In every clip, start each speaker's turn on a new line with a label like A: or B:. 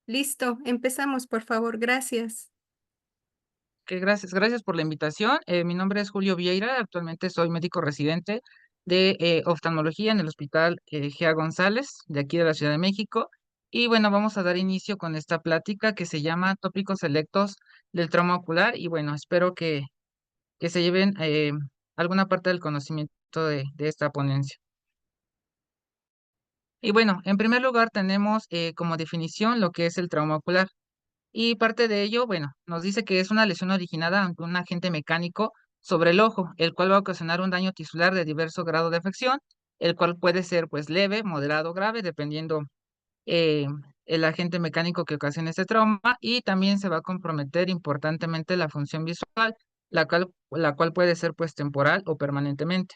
A: Listo, empezamos, por favor, gracias.
B: Que gracias por la invitación. Mi nombre es Julio Vieira, actualmente soy médico residente de oftalmología en el Hospital Gea González, de aquí de la Ciudad de México. Y bueno, vamos a dar inicio con esta plática que se llama Tópicos Selectos del Trauma Ocular. Y bueno, espero que se lleven alguna parte del conocimiento de esta ponencia. Y bueno, en primer lugar tenemos como definición lo que es el trauma ocular. Y parte de ello, bueno, nos dice que es una lesión originada ante un agente mecánico sobre el ojo, el cual va a ocasionar un daño tisular de diverso grado de afección, el cual puede ser pues leve, moderado, grave, dependiendo eh, el agente mecánico que ocasione este trauma, y también se va a comprometer importantemente la función visual, la cual puede ser pues temporal o permanentemente.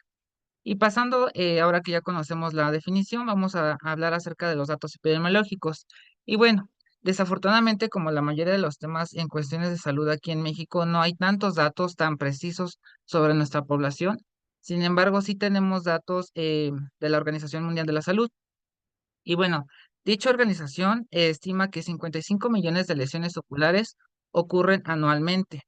B: Y pasando, ahora que ya conocemos la definición, vamos a hablar acerca de los datos epidemiológicos. Y bueno, desafortunadamente, como la mayoría de los temas en cuestiones de salud aquí en México, no hay tantos datos tan precisos sobre nuestra población. Sin embargo, sí tenemos datos de la Organización Mundial de la Salud. Y bueno, dicha organización estima que 55 millones de lesiones oculares ocurren anualmente.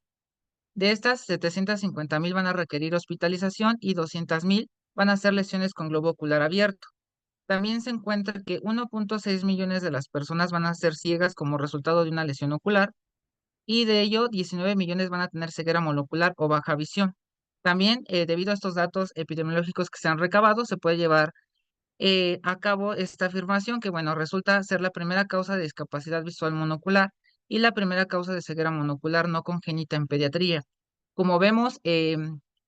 B: De estas, 750,000 van a requerir hospitalización y 200,000 van a ser lesiones con globo ocular abierto. También se encuentra que 1,6 millones de las personas van a ser ciegas como resultado de una lesión ocular, y de ello 19 millones van a tener ceguera monocular o baja visión. También, debido a estos datos epidemiológicos que se han recabado, se puede llevar a cabo esta afirmación que, bueno, resulta ser la primera causa de discapacidad visual monocular y la primera causa de ceguera monocular no congénita en pediatría. Como vemos,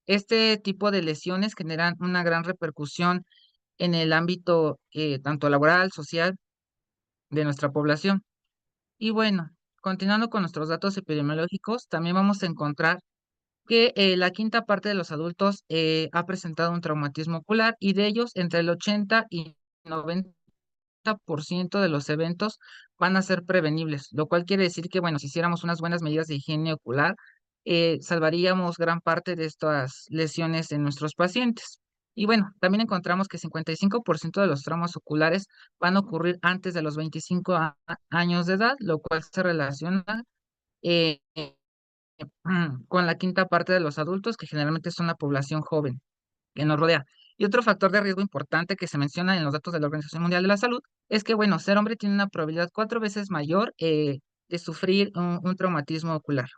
B: este tipo de lesiones generan una gran repercusión en el ámbito tanto laboral, social de nuestra población. Y bueno, continuando con nuestros datos epidemiológicos, también vamos a encontrar que la quinta parte de los adultos ha presentado un traumatismo ocular, y de ellos entre el 80 y 90% de los eventos van a ser prevenibles, lo cual quiere decir que, bueno, si hiciéramos unas buenas medidas de higiene ocular, salvaríamos gran parte de estas lesiones en nuestros pacientes. Y bueno, también encontramos que 55% de los traumas oculares van a ocurrir antes de los 25 años de edad, lo cual se relaciona eh, con la quinta parte de los adultos, que generalmente son la población joven que nos rodea. Y otro factor de riesgo importante que se menciona en los datos de la Organización Mundial de la Salud es que, bueno, ser hombre tiene una probabilidad 4 veces mayor de sufrir un traumatismo ocular.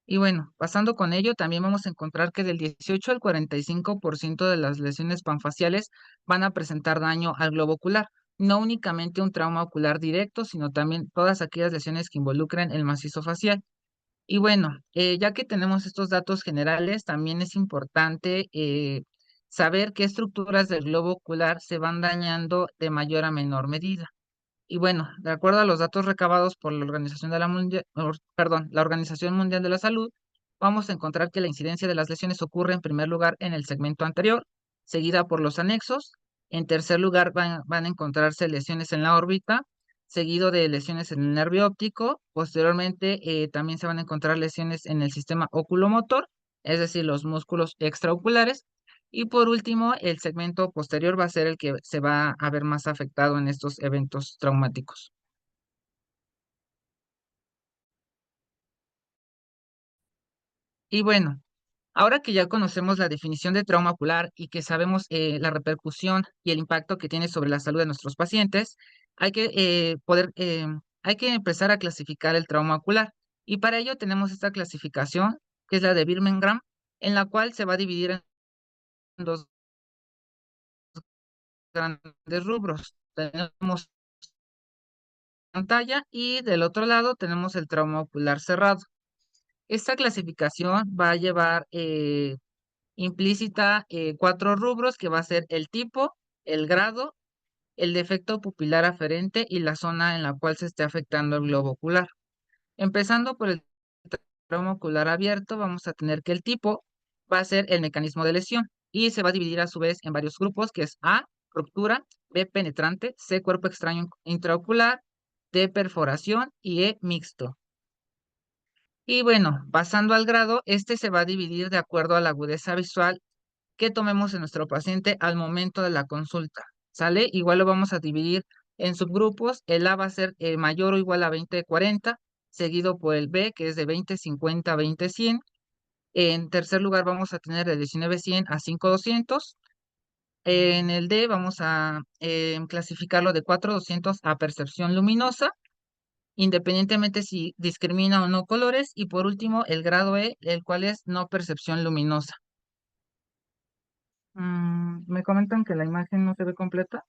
B: Y bueno, pasando con ello, también vamos a encontrar que del 18 al 45% de las lesiones panfaciales van a presentar daño al globo ocular. No únicamente un trauma ocular directo, sino también todas aquellas lesiones que involucran el macizo facial. Y bueno, ya que tenemos estos datos generales, también es importante saber qué estructuras del globo ocular se van dañando de mayor a menor medida. Y bueno, de acuerdo a los datos recabados por la la Organización Mundial de la Salud, vamos a encontrar que la incidencia de las lesiones ocurre en primer lugar en el segmento anterior, seguida por los anexos. En tercer lugar van a encontrarse lesiones en la órbita, seguido de lesiones en el nervio óptico. Posteriormente, también se van a encontrar lesiones en el sistema oculomotor, es decir, los músculos extraoculares. Y por último, el segmento posterior va a ser el que se va a ver más afectado en estos eventos traumáticos. Y bueno, ahora que ya conocemos la definición de trauma ocular y que sabemos la repercusión y el impacto que tiene sobre la salud de nuestros pacientes, hay que hay que empezar a clasificar el trauma ocular. Y para ello tenemos esta clasificación, que es la de Birmingham, en la cual se va a dividir en dos grandes rubros. Tenemos pantalla y del otro lado tenemos el trauma ocular cerrado. Esta clasificación va a llevar implícita 4 rubros, que va a ser el tipo, el grado, el defecto pupilar aferente y la zona en la cual se esté afectando el globo ocular. Empezando por el trauma ocular abierto, vamos a tener que el tipo va a ser el mecanismo de lesión y se va a dividir a su vez en varios grupos, que es A, ruptura; B, penetrante; C, cuerpo extraño intraocular; D, perforación; y E, mixto. Y bueno, pasando al grado, este se va a dividir de acuerdo a la agudeza visual que tomemos en nuestro paciente al momento de la consulta. ¿sale? Igual lo vamos a dividir en subgrupos. El A va a ser mayor o igual a 20/40, seguido por el B, que es de 20/50, 20/100. En tercer lugar vamos a tener de 19/100 a 5/200. En el D vamos a clasificarlo de 4/200 a percepción luminosa, independientemente si discrimina o no colores. Y por último, el grado E, el cual es no percepción luminosa. Me comentan que la imagen no se ve completa.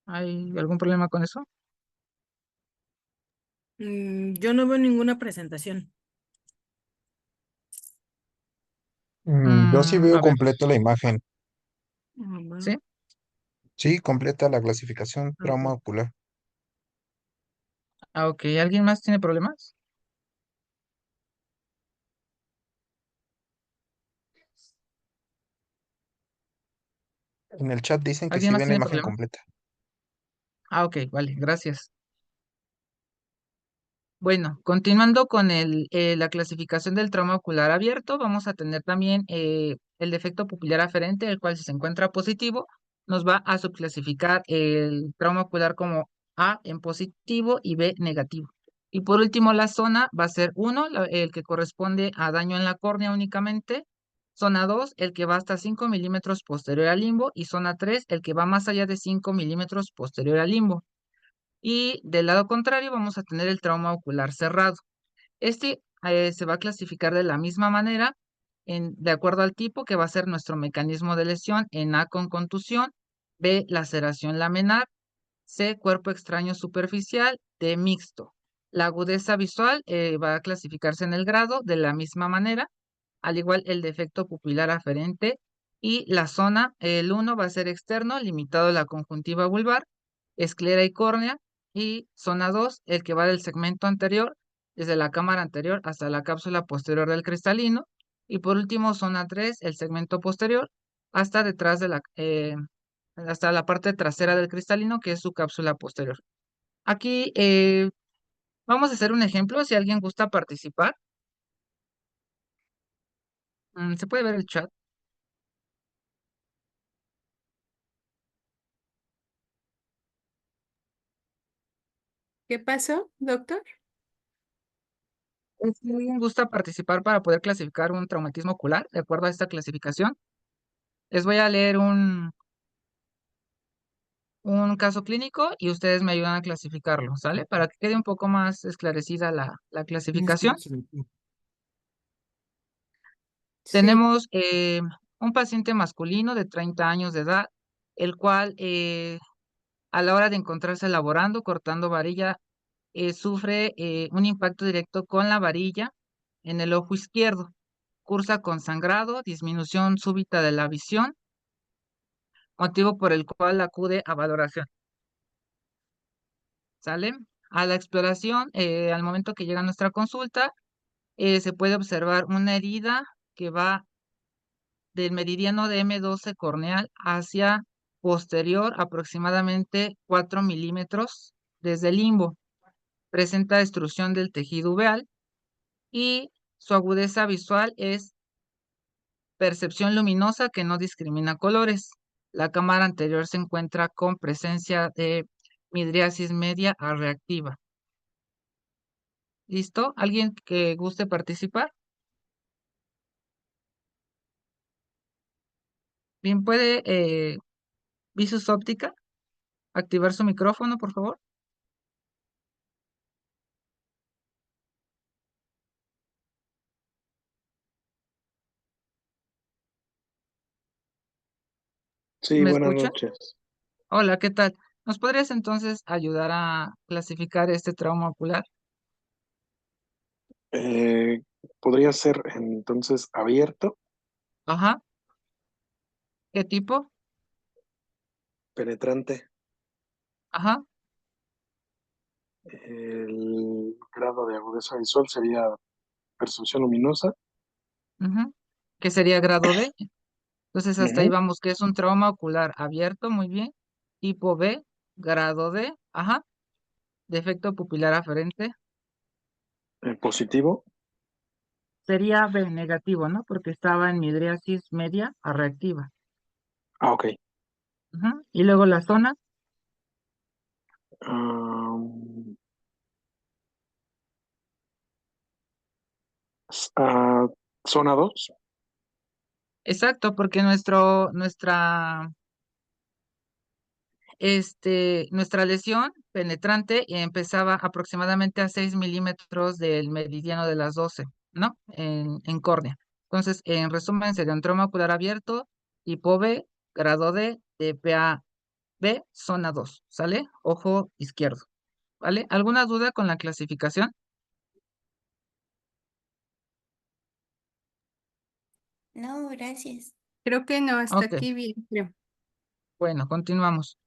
B: ¿Hay algún problema con eso?
C: Yo no veo ninguna presentación.
D: Yo sí veo
B: A ver,
D: completa la imagen.
B: ¿sí?
C: Bueno,
D: Sí, completa la clasificación trauma
B: Ok.
D: ocular.
B: Ah, ok. ¿Alguien más tiene problemas?
D: En el chat dicen que
B: ¿Alguien
D: sí
B: más
D: ven la
B: tiene
D: imagen
B: problemas?
D: completa.
B: Ah, ok, vale, gracias. Bueno, continuando con la clasificación del trauma ocular abierto, vamos a tener también el defecto pupilar aferente, el cual si se encuentra positivo, nos va a subclasificar el trauma ocular como A en positivo y B negativo. Y por último, la zona va a ser 1, el que corresponde a daño en la córnea únicamente. Zona 2, el que va hasta 5 milímetros posterior al limbo. Y zona 3, el que va más allá de 5 milímetros posterior al limbo. Y del lado contrario vamos a tener el trauma ocular cerrado. Este se va a clasificar de la misma manera, de acuerdo al tipo que va a ser nuestro mecanismo de lesión: en A con contusión, B laceración laminar, C cuerpo extraño superficial, D mixto. La agudeza visual va a clasificarse en el grado de la misma manera, al igual el defecto pupilar aferente. Y la zona, el 1 va a ser externo, limitado a la conjuntiva vulvar, esclera y córnea. Y zona 2, el que va del segmento anterior, desde la cámara anterior hasta la cápsula posterior del cristalino. Y por último, zona 3, el segmento posterior, hasta detrás de hasta la parte trasera del cristalino, que es su cápsula posterior. Aquí vamos a hacer un ejemplo, si alguien gusta participar. Se puede ver el chat.
A: ¿Qué pasó, doctor?
B: Si alguien gusta participar para poder clasificar un traumatismo ocular, de acuerdo a esta clasificación, les voy a leer un caso clínico y ustedes me ayudan a clasificarlo, ¿sale? Para que quede un poco más esclarecida la clasificación.
A: Sí.
B: Tenemos un paciente masculino de 30 años de edad, el cual a la hora de encontrarse laborando, cortando varilla, sufre un impacto directo con la varilla en el ojo izquierdo. Cursa con sangrado, disminución súbita de la visión, motivo por el cual acude a valoración. ¿Sale? A la exploración, al momento que llega a nuestra consulta, se puede observar una herida que va del meridiano de M12 corneal hacia posterior, aproximadamente 4 milímetros desde el limbo. Presenta extrusión del tejido uveal y su agudeza visual es percepción luminosa que no discrimina colores. La cámara anterior se encuentra con presencia de midriasis media a reactiva. ¿Listo? ¿Alguien que guste participar? Bien, puede Visus Óptica activar su micrófono, por favor.
E: Sí,
B: ¿Me
E: buenas
B: escucha?
E: noches.
B: Hola, ¿qué tal? ¿Nos podrías entonces ayudar a clasificar este trauma ocular?
E: Eh, ¿Podría ser entonces abierto,
B: Ajá. ¿Qué tipo?
E: penetrante?
B: Ajá.
E: El grado de agudeza visual sería percepción luminosa.
B: Ujú. ¿Qué sería grado D? Entonces hasta ahí
E: Ujú.
B: vamos, que es un trauma ocular abierto, muy bien. Tipo B, grado D, ajá. Defecto pupilar aferente.
E: Positivo.
B: Sería B negativo, ¿no? Porque estaba en midriasis media a reactiva.
E: Ah, ok.
B: Ujú. Y luego la zona,
E: Am, zona 2.
B: exacto, porque nuestra lesión penetrante empezaba aproximadamente a 6 milímetros del meridiano de las 12, ¿no? En córnea. Entonces, en resumen, sería un trauma ocular abierto, tipo B, grado D, TPA B, zona 2, ¿sale? Ojo izquierdo, ¿vale? ¿Alguna duda con la clasificación?
F: No, gracias.
A: Creo que no, hasta
B: Ok,
A: aquí bien, creo.
B: bueno, continuamos.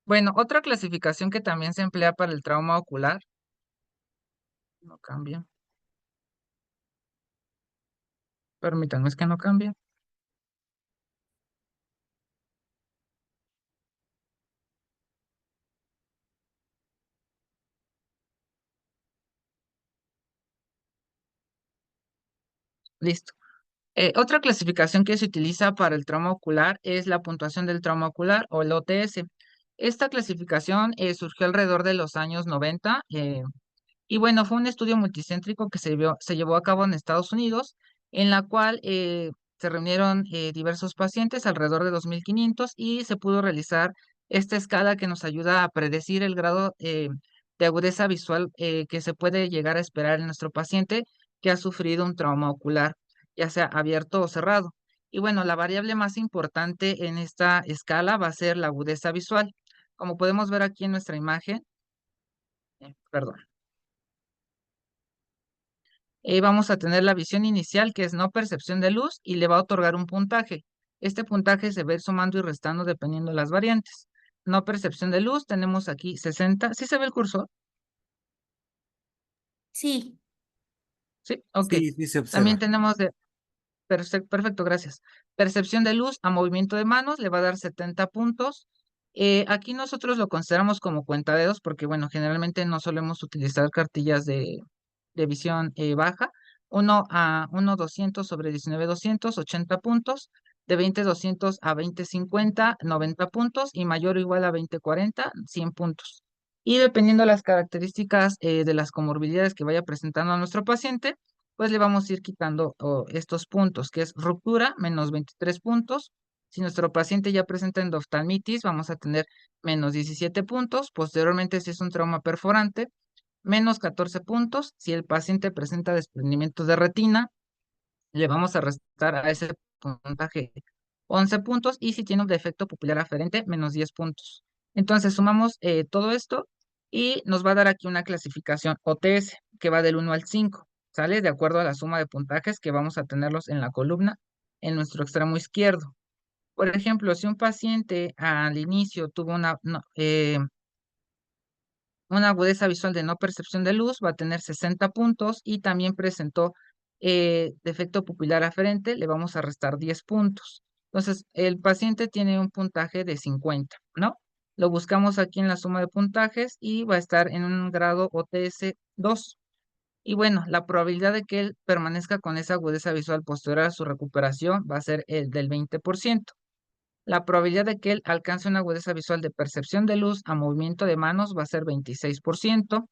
B: Bueno, otra clasificación que también se emplea para el trauma ocular, no cambia, permítanme, es que no cambia. Listo. Otra clasificación que se utiliza para el trauma ocular es la puntuación del trauma ocular o el OTS. Esta clasificación surgió alrededor de los años 90 y bueno, fue un estudio multicéntrico que se llevó a cabo en Estados Unidos, en la cual se reunieron diversos pacientes, alrededor de 2.500, y se pudo realizar esta escala que nos ayuda a predecir el grado de agudeza visual que se puede llegar a esperar en nuestro paciente que ha sufrido un trauma ocular, ya sea abierto o cerrado. Y bueno, la variable más importante en esta escala va a ser la agudeza visual. Como podemos ver aquí en nuestra imagen, perdón. Vamos a tener la visión inicial, que es no percepción de luz, y le va a otorgar un puntaje. Este puntaje se va a ir sumando y restando dependiendo de las variantes. No percepción de luz, tenemos aquí 60. ¿Sí se ve el cursor?
F: Sí,
B: Sí, ok.
G: Sí, sí se
B: También
G: observa.
B: tenemos de perfecto, gracias. Percepción de luz a movimiento de manos le va a dar 70 puntos. Aquí nosotros lo consideramos como cuentadedos porque, bueno, generalmente no solemos utilizar cartillas de visión baja. 1 a 1 200 sobre 19 200, 80 puntos. De 20 200 a 20 50, 90 puntos. Y mayor o igual a 20 40, 100 puntos. Y dependiendo de las características de las comorbilidades que vaya presentando a nuestro paciente, pues le vamos a ir quitando estos puntos, que es ruptura, menos 23 puntos. Si nuestro paciente ya presenta endoftalmitis, vamos a tener menos 17 puntos. Posteriormente, si es un trauma perforante, menos 14 puntos. Si el paciente presenta desprendimiento de retina, le vamos a restar a ese puntaje 11 puntos. Y si tiene un defecto pupilar aferente, menos 10 puntos. Entonces, sumamos todo esto y nos va a dar aquí una clasificación OTS que va del 1 al 5. ¿Sale? De acuerdo a la suma de puntajes que vamos a tenerlos en la columna en nuestro extremo izquierdo. Por ejemplo, si un paciente al inicio tuvo una agudeza visual de no percepción de luz, va a tener 60 puntos, y también presentó defecto pupilar aferente, le vamos a restar 10 puntos. Entonces, el paciente tiene un puntaje de 50, ¿no? Lo buscamos aquí en la suma de puntajes y va a estar en un grado OTS 2. Y bueno, la probabilidad de que él permanezca con esa agudeza visual posterior a su recuperación va a ser el del 20%. La probabilidad de que él alcance una agudeza visual de percepción de luz a movimiento de manos va a ser 26%,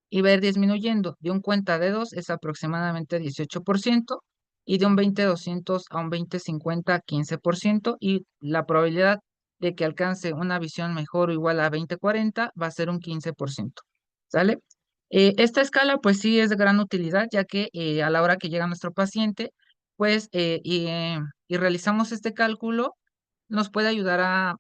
B: y va a ir disminuyendo. De un cuentadedos es aproximadamente 18%, y de un 20 200 a un 20 50, 15%, y la probabilidad de que alcance una visión mejor o igual a 20 40 va a ser un 15%. ¿Sale? Esta escala pues sí es de gran utilidad, ya que a la hora que llega nuestro paciente, pues y realizamos este cálculo, nos puede ayudar a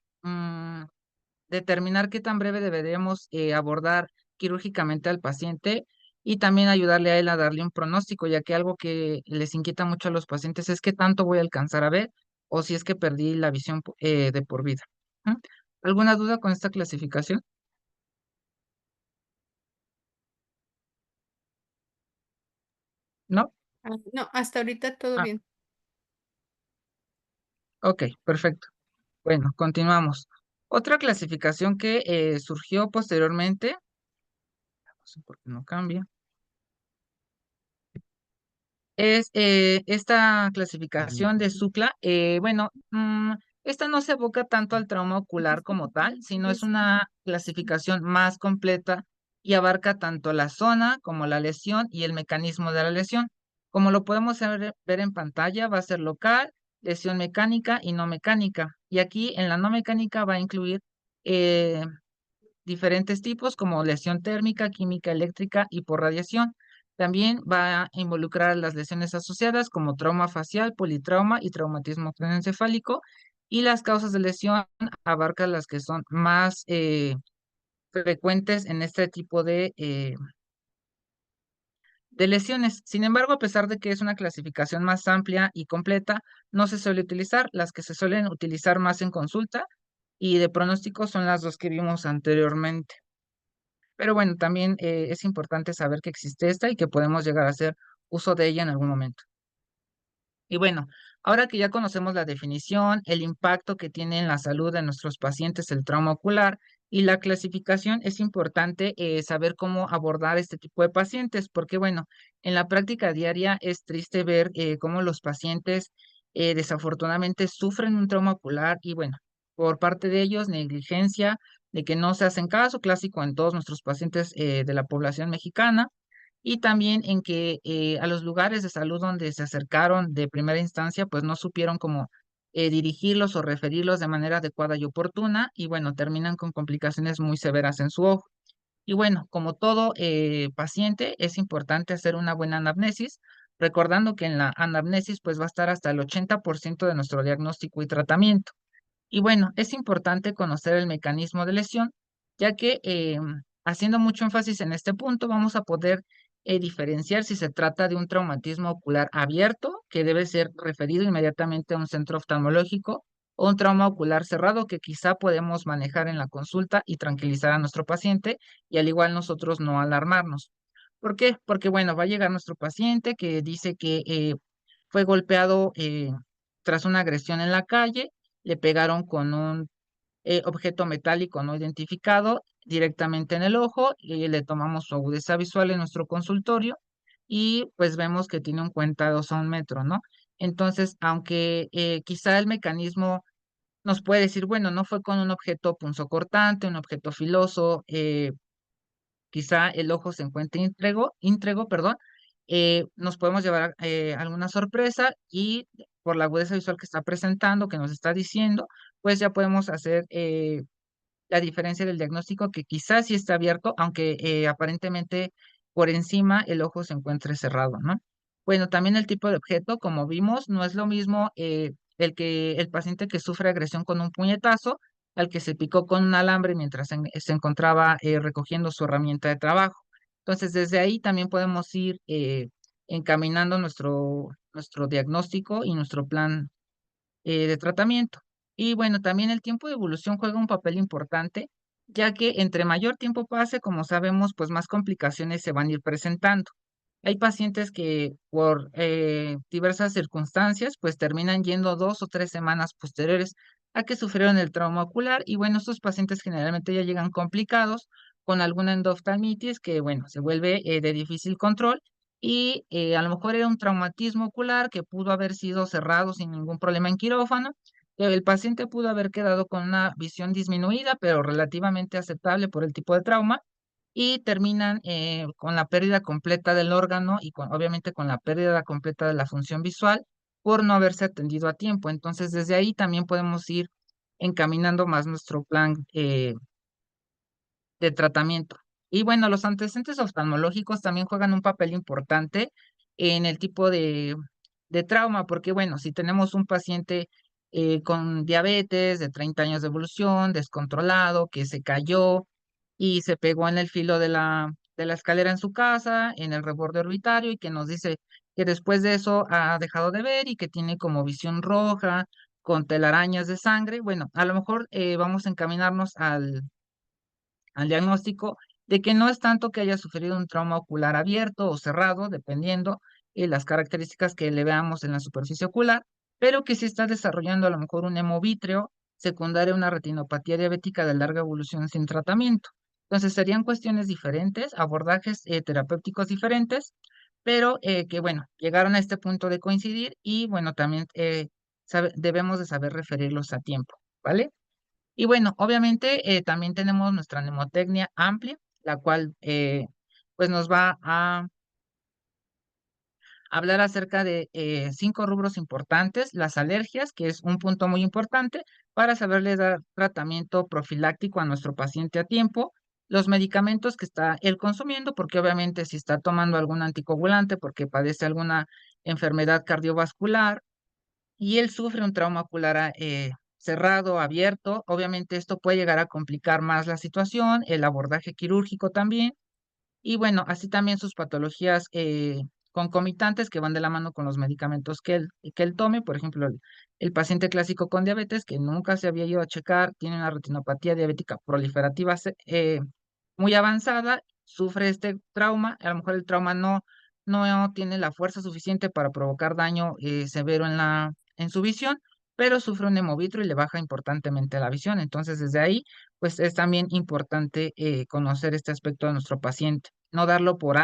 B: determinar qué tan breve deberíamos abordar quirúrgicamente al paciente, y también ayudarle a él a darle un pronóstico, ya que algo que les inquieta mucho a los pacientes es qué tanto voy a alcanzar a ver o si es que perdí la visión de por vida. ¿Mm? ¿Alguna duda con esta clasificación? ¿No?
A: No, hasta ahorita todo
B: Ah,
A: bien.
B: ok, perfecto. Bueno, continuamos. Otra clasificación que surgió posteriormente, no sé por qué no cambia. Es esta clasificación de SUCLA, bueno, esta no se aboca tanto al trauma ocular como tal, sino es una clasificación más completa y abarca tanto la zona como la lesión y el mecanismo de la lesión. Como lo podemos ver en pantalla, va a ser local, lesión mecánica y no mecánica. Y aquí en la no mecánica va a incluir eh, diferentes tipos como lesión térmica, química eléctrica y por radiación. También va a involucrar las lesiones asociadas como trauma facial, politrauma y traumatismo craneoencefálico. Y las causas de lesión abarcan las que son más frecuentes en este tipo de lesiones. Sin embargo, a pesar de que es una clasificación más amplia y completa, no se suele utilizar. Las que se suelen utilizar más en consulta y de pronóstico son las dos que vimos anteriormente. Pero bueno, también es importante saber que existe esta y que podemos llegar a hacer uso de ella en algún momento. Y bueno, ahora que ya conocemos la definición, el impacto que tiene en la salud de nuestros pacientes el trauma ocular y la clasificación, es importante saber cómo abordar este tipo de pacientes, porque bueno, en la práctica diaria es triste ver cómo los pacientes desafortunadamente sufren un trauma ocular y bueno, por parte de ellos, negligencia, de que no se hacen caso, clásico en todos nuestros pacientes de la población mexicana y también en que a los lugares de salud donde se acercaron de primera instancia, pues no supieron cómo dirigirlos o referirlos de manera adecuada y oportuna, y bueno, terminan con complicaciones muy severas en su ojo. Y bueno, como todo paciente, es importante hacer una buena anamnesis, recordando que en la anamnesis pues va a estar hasta el 80% de nuestro diagnóstico y tratamiento. Y bueno, es importante conocer el mecanismo de lesión, ya que haciendo mucho énfasis en este punto, vamos a poder diferenciar si se trata de un traumatismo ocular abierto, que debe ser referido inmediatamente a un centro oftalmológico, o un trauma ocular cerrado que quizá podemos manejar en la consulta y tranquilizar a nuestro paciente, y al igual nosotros no alarmarnos. ¿Por qué? Porque bueno, va a llegar nuestro paciente que dice que fue golpeado tras una agresión en la calle, le pegaron con un objeto metálico no identificado directamente en el ojo y le tomamos su agudeza visual en nuestro consultorio y pues vemos que tiene un cuenta de 2 a 1 metro, ¿no? Entonces, aunque quizá el mecanismo nos puede decir, bueno, no fue con un objeto punzocortante, un objeto filoso, quizá el ojo se encuentre íntrego, perdón, nos podemos llevar alguna sorpresa y por la agudeza visual que está presentando, que nos está diciendo, pues ya podemos hacer la diferencia del diagnóstico que quizás sí está abierto, aunque aparentemente por encima el ojo se encuentre cerrado, ¿no? Bueno, también el tipo de objeto, como vimos, no es lo mismo el paciente que sufre agresión con un puñetazo al que se picó con un alambre mientras se encontraba recogiendo su herramienta de trabajo. Entonces, desde ahí también podemos ir encaminando nuestro diagnóstico y nuestro plan de tratamiento. Y bueno, también el tiempo de evolución juega un papel importante, ya que entre mayor tiempo pase, como sabemos, pues más complicaciones se van a ir presentando. Hay pacientes que por diversas circunstancias, pues terminan yendo 2 o 3 semanas posteriores a que sufrieron el trauma ocular y bueno, estos pacientes generalmente ya llegan complicados con alguna endoftalmitis que bueno, se vuelve de difícil control y a lo mejor era un traumatismo ocular que pudo haber sido cerrado sin ningún problema en quirófano, el paciente pudo haber quedado con una visión disminuida, pero relativamente aceptable por el tipo de trauma, y terminan con la pérdida completa del órgano y obviamente con la pérdida completa de la función visual por no haberse atendido a tiempo. Entonces, desde ahí también podemos ir encaminando más nuestro plan de tratamiento. Y bueno, los antecedentes oftalmológicos también juegan un papel importante en el tipo de trauma, porque bueno, si tenemos un paciente con diabetes de 30 años de evolución, descontrolado, que se cayó y se pegó en el filo de la escalera en su casa, en el reborde orbitario, y que nos dice que después de eso ha dejado de ver y que tiene como visión roja, con telarañas de sangre, bueno, a lo mejor vamos a encaminarnos al diagnóstico de que no es tanto que haya sufrido un trauma ocular abierto o cerrado, dependiendo las características que le veamos en la superficie ocular, pero que sí está desarrollando a lo mejor un hemovítreo secundario a una retinopatía diabética de larga evolución sin tratamiento. Entonces serían cuestiones diferentes, abordajes terapéuticos diferentes, pero que bueno, llegaron a este punto de coincidir y bueno, también debemos de saber referirlos a tiempo, ¿vale? Y bueno, obviamente también tenemos nuestra mnemotecnia amplia, la cual pues nos va a hablar acerca de 5 rubros importantes: las alergias, que es un punto muy importante para saberle dar tratamiento profiláctico a nuestro paciente a tiempo; los medicamentos que está él consumiendo, porque obviamente si está tomando algún anticoagulante porque padece alguna enfermedad cardiovascular y él sufre un trauma ocular cerrado, abierto, obviamente esto puede llegar a complicar más la situación; el abordaje quirúrgico también, y bueno, así también sus patologías concomitantes que van de la mano con los medicamentos que él tome. Por ejemplo, el paciente clásico con diabetes que nunca se había ido a checar, tiene una retinopatía diabética proliferativa muy avanzada, sufre este trauma. A lo mejor el trauma no tiene la fuerza suficiente para provocar daño severo en su visión, pero sufre un hemovitro y le baja importantemente la visión. Entonces, desde ahí pues es también importante conocer este aspecto de nuestro paciente, no darlo por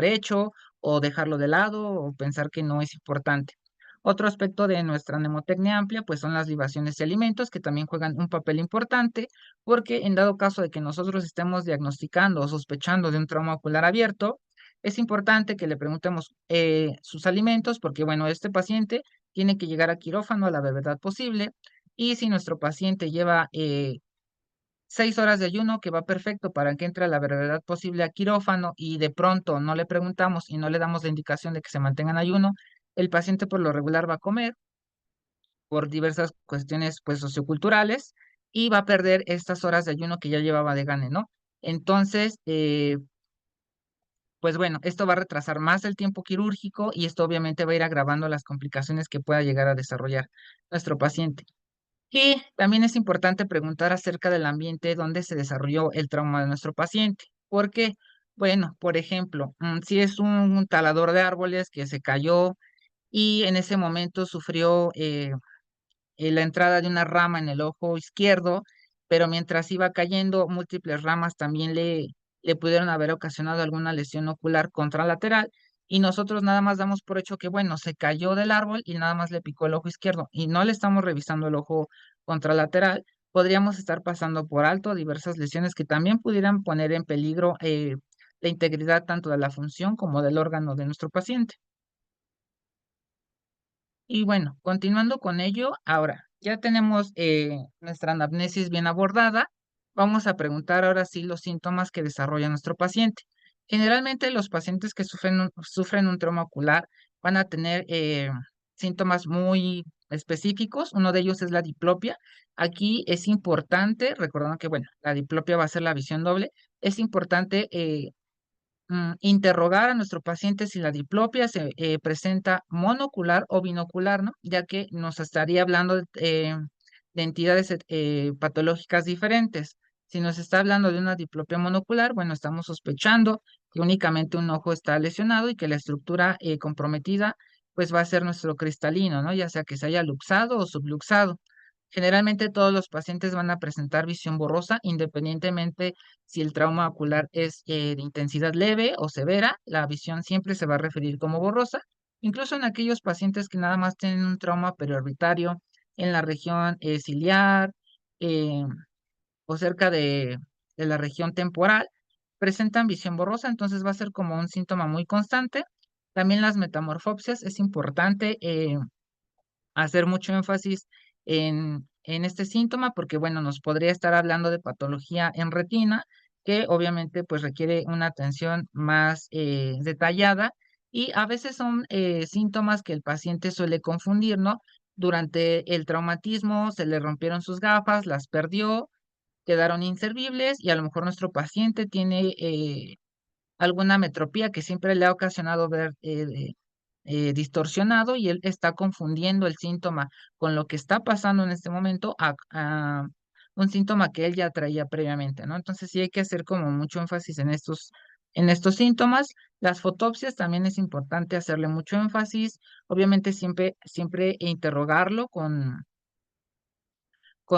B: hecho o dejarlo de lado o pensar que no es importante. Otro aspecto de nuestra mnemotecnia amplia pues son las libaciones y alimentos, que también juegan un papel importante, porque en dado caso de que nosotros estemos diagnosticando o sospechando de un trauma ocular abierto, es importante que le preguntemos sus alimentos, porque bueno, este paciente tiene que llegar a quirófano a la brevedad posible, y si nuestro paciente lleva 6 horas de ayuno, que va perfecto para que entre a la brevedad posible a quirófano, y de pronto no le preguntamos y no le damos la indicación de que se mantenga en ayuno, el paciente por lo regular va a comer por diversas cuestiones pues socioculturales y va a perder estas horas de ayuno que ya llevaba de gane, ¿no? Entonces, pues bueno, esto va a retrasar más el tiempo quirúrgico y esto obviamente va a ir agravando las complicaciones que pueda llegar a desarrollar nuestro paciente. Y también es importante preguntar acerca del ambiente donde se desarrolló el trauma de nuestro paciente. Porque, bueno, por ejemplo, si es un talador de árboles que se cayó y en ese momento sufrió la entrada de una rama en el ojo izquierdo, pero mientras iba cayendo, múltiples ramas también le pudieron haber ocasionado alguna lesión ocular contralateral, y nosotros nada más damos por hecho que, bueno, se cayó del árbol y nada más le picó el ojo izquierdo, y no le estamos revisando el ojo contralateral. Podríamos estar pasando por alto diversas lesiones que también pudieran poner en peligro la integridad tanto de la función como del órgano de nuestro paciente. Y bueno, continuando con ello, ahora ya tenemos nuestra anamnesis bien abordada. Vamos a preguntar ahora sí los síntomas que desarrolla nuestro paciente. Generalmente los pacientes que sufren un trauma ocular van a tener síntomas muy específicos. Uno de ellos es la diplopia. Aquí es importante, recordando que bueno, la diplopia va a ser la visión doble, es importante interrogar a nuestro paciente si la diplopia se presenta monocular o binocular, ¿no? Ya que nos estaría hablando de entidades patológicas diferentes. Si nos está hablando de una diplopia monocular, bueno, estamos sospechando que únicamente un ojo está lesionado y que la estructura comprometida pues va a ser nuestro cristalino, ¿no? Ya sea que se haya luxado o subluxado. Generalmente todos los pacientes van a presentar visión borrosa, independientemente si el trauma ocular es de intensidad leve o severa, la visión siempre se va a referir como borrosa. Incluso en aquellos pacientes que nada más tienen un trauma periorbitario en la región ciliar eh, o cerca de la región temporal, presentan visión borrosa, entonces va a ser como un síntoma muy constante. También las metamorfopsias, es importante hacer mucho énfasis en este síntoma, porque bueno, nos podría estar hablando de patología en retina, que obviamente pues requiere una atención más detallada, y a veces son síntomas que el paciente suele confundir, ¿no? Durante el traumatismo se le rompieron sus gafas, las perdió, quedaron inservibles, y a lo mejor nuestro paciente tiene alguna metropía que siempre le ha ocasionado ver distorsionado, y él está confundiendo el síntoma con lo que está pasando en este momento a un síntoma que él ya traía previamente, ¿no? Entonces sí hay que hacer como mucho énfasis en estos síntomas. Las fotopsias también es importante hacerle mucho énfasis, obviamente siempre interrogarlo con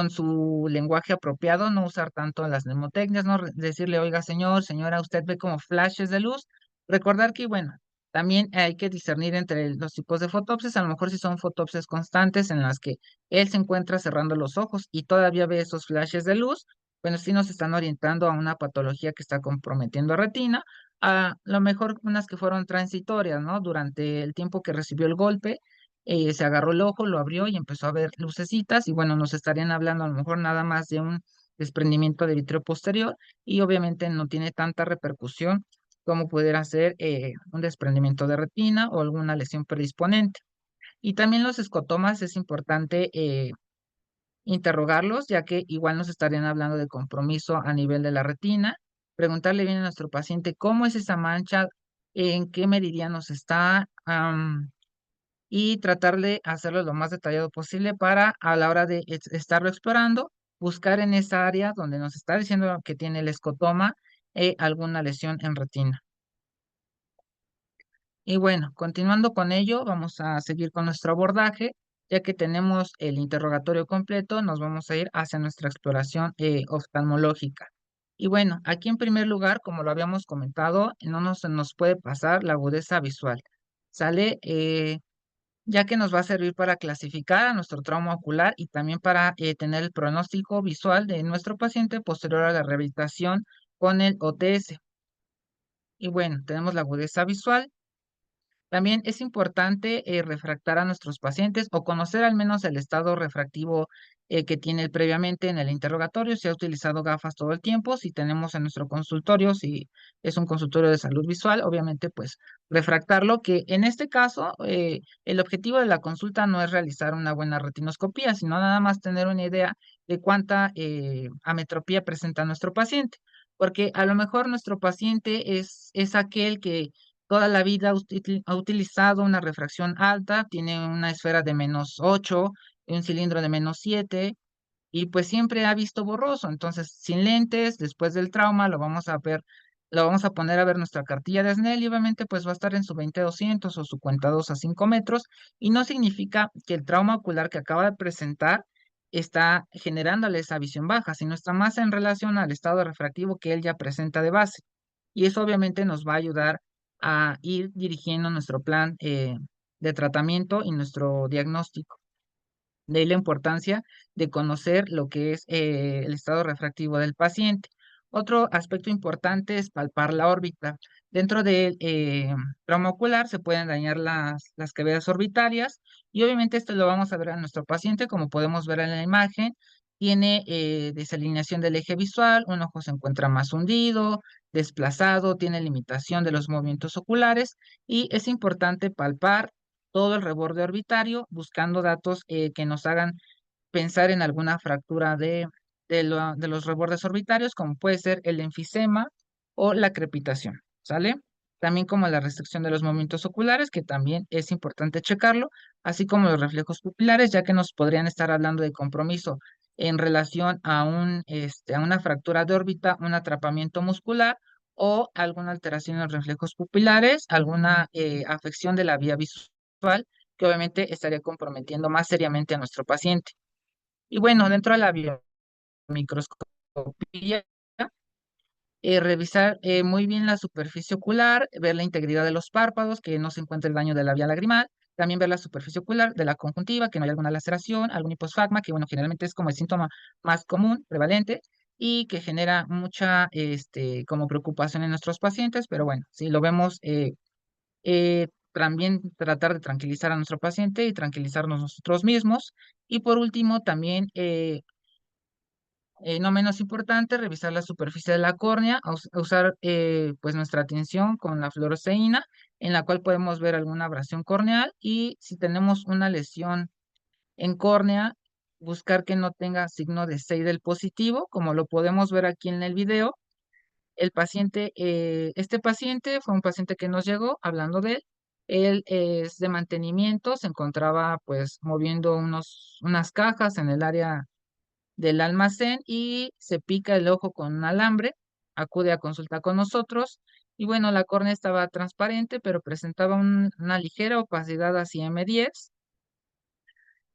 B: su lenguaje apropiado, no usar tanto las mnemotecnias, no decirle, oiga, señor, señora, usted ve como flashes de luz. Recordar que, bueno, También hay que discernir entre los tipos de fotopsias, a lo mejor si son fotopsias constantes en las que él se encuentra cerrando los ojos y todavía ve esos flashes de luz, bueno, sí nos están orientando a una patología que está comprometiendo retina, a lo mejor unas que fueron transitorias, ¿no? Durante el tiempo que recibió el golpe, se agarró el ojo, lo abrió y empezó a ver lucecitas y bueno, nos estarían hablando a lo mejor nada más de un desprendimiento de vítreo posterior y obviamente no tiene tanta repercusión como pudiera ser un desprendimiento de retina o alguna lesión predisponente. Y también los escotomas es importante interrogarlos, ya que igual nos estarían hablando de compromiso a nivel de la retina, preguntarle bien a nuestro paciente cómo es esa mancha, en qué meridianos está, y tratar de hacerlo lo más detallado posible para a la hora de estarlo explorando, buscar en esa área donde nos está diciendo que tiene el escotoma alguna lesión en retina. Y bueno, continuando con ello, vamos a seguir con nuestro abordaje. Ya que tenemos el interrogatorio completo, nos vamos a ir hacia nuestra exploración oftalmológica. Y bueno, aquí en primer lugar, como lo habíamos comentado, no se nos puede pasar la agudeza visual. ¿Sale? Ya que nos va a servir para clasificar a nuestro trauma ocular y también para tener el pronóstico visual de nuestro paciente posterior a la rehabilitación con el OTS. Y bueno, tenemos la agudeza visual. También es importante refractar a nuestros pacientes o conocer al menos el estado refractivo que tiene previamente en el interrogatorio, si ha utilizado gafas todo el tiempo, si tenemos en nuestro consultorio, si es un consultorio de salud visual, obviamente pues refractarlo, que en este caso el objetivo de la consulta no es realizar una buena retinoscopía, sino nada más tener una idea de cuánta ametropía presenta nuestro paciente, porque a lo mejor nuestro paciente es aquel que toda la vida ha utilizado una refracción alta, tiene una esfera de -8, un cilindro de -7, y pues siempre ha visto borroso. Entonces, sin lentes, después del trauma, lo vamos a ver, lo vamos a poner a ver nuestra cartilla de Snell y obviamente pues va a estar en su 20-200 o su cuenta 2 a 5 metros, y no significa que el trauma ocular que acaba de presentar está generándole esa visión baja, sino está más en relación al estado refractivo que él ya presenta de base. Y eso obviamente nos va a ayudar a ir dirigiendo nuestro plan de tratamiento y nuestro diagnóstico. De ahí la importancia de conocer lo que es el estado refractivo del paciente. Otro aspecto importante es palpar la órbita. Dentro del trauma ocular se pueden dañar las cavidades orbitarias y obviamente esto lo vamos a ver a nuestro paciente, como podemos ver en la imagen. Tiene desalineación del eje visual, un ojo se encuentra más hundido, desplazado, tiene limitación de los movimientos oculares y es importante palpar todo el reborde orbitario, buscando datos que nos hagan pensar en alguna fractura de los rebordes orbitarios, como puede ser el enfisema o la crepitación, ¿sale? También como la restricción de los movimientos oculares, que también es importante checarlo, así como los reflejos pupilares, ya que nos podrían estar hablando de compromiso en relación a a una fractura de órbita, un atrapamiento muscular o alguna alteración en los reflejos pupilares, alguna afección de la vía visual, que obviamente estaría comprometiendo más seriamente a nuestro paciente. Y bueno, dentro de la biomicroscopía, revisar muy bien la superficie ocular, ver la integridad de los párpados, que no se encuentre el daño de la vía lagrimal, también ver la superficie ocular de la conjuntiva, que no haya alguna laceración, algún hiposfagma, que bueno, generalmente es como el síntoma más común, prevalente, y que genera mucha como preocupación en nuestros pacientes, pero bueno, si lo vemos, también tratar de tranquilizar a nuestro paciente y tranquilizarnos nosotros mismos. Y por último, también no menos importante, revisar la superficie de la córnea, usar pues nuestra atención con la fluoresceína, en la cual podemos ver alguna abrasión corneal y si tenemos una lesión en córnea, buscar que no tenga signo de Seidel positivo, como lo podemos ver aquí en el video. El paciente, este paciente fue un paciente que nos llegó, hablando de él. Él es de mantenimiento, se encontraba pues moviendo unas cajas en el área del almacén y se pica el ojo con un alambre, acude a consulta con nosotros y bueno, la córnea estaba transparente, pero presentaba una ligera opacidad hacia M10.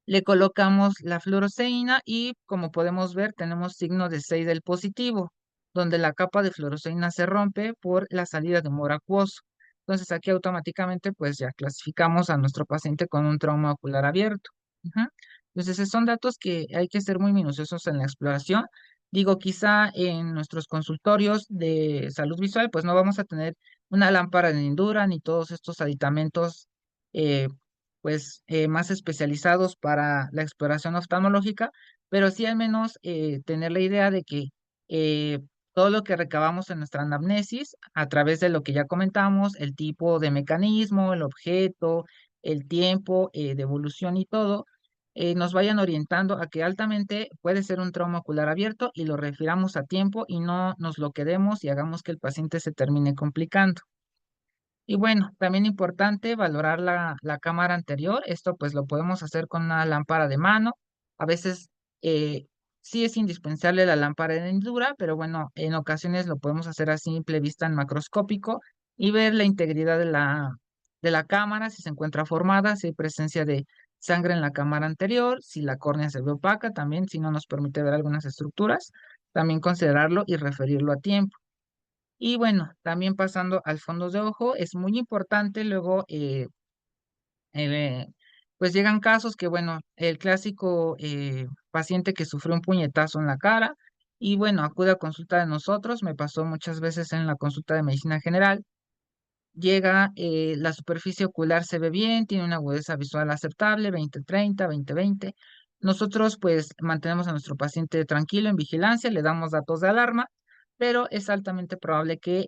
B: Le colocamos la fluoresceína y como podemos ver tenemos signo de Seidel positivo, donde la capa de fluoresceína se rompe por la salida de humor acuoso. Entonces aquí automáticamente pues ya clasificamos a nuestro paciente con un trauma ocular abierto. Ujú. Entonces esos son datos que hay que ser muy minuciosos en la exploración. Digo, quizá en nuestros consultorios de salud visual pues no vamos a tener una lámpara de hendidura ni todos estos aditamentos eh, más especializados para la exploración oftalmológica, pero sí al menos tener la idea de que eh, todo lo que recabamos en nuestra anamnesis, a través de lo que ya comentamos, el tipo de mecanismo, el objeto, el tiempo de evolución y todo, nos vayan orientando a que altamente puede ser un trauma ocular abierto y lo refiramos a tiempo y no nos lo quedemos y hagamos que el paciente se termine complicando. Y bueno, también importante valorar la cámara anterior. Esto pues lo podemos hacer con una lámpara de mano. A veces eh, sí es indispensable la lámpara de hendidura, pero bueno, en ocasiones lo podemos hacer a simple vista en macroscópico y ver la integridad de la cámara, si se encuentra formada, si hay presencia de sangre en la cámara anterior, si la córnea se ve opaca, también si no nos permite ver algunas estructuras, también considerarlo y referirlo a tiempo. Y bueno, también pasando al fondo de ojo, es muy importante luego, eh, pues llegan casos que, bueno, el clásico paciente que sufrió un puñetazo en la cara y bueno, acude a consulta de nosotros, me pasó muchas veces en la consulta de medicina general, llega, la superficie ocular se ve bien, tiene una agudeza visual aceptable, 20/30, 20/20. Nosotros pues mantenemos a nuestro paciente tranquilo en vigilancia, le damos datos de alarma, pero es altamente probable que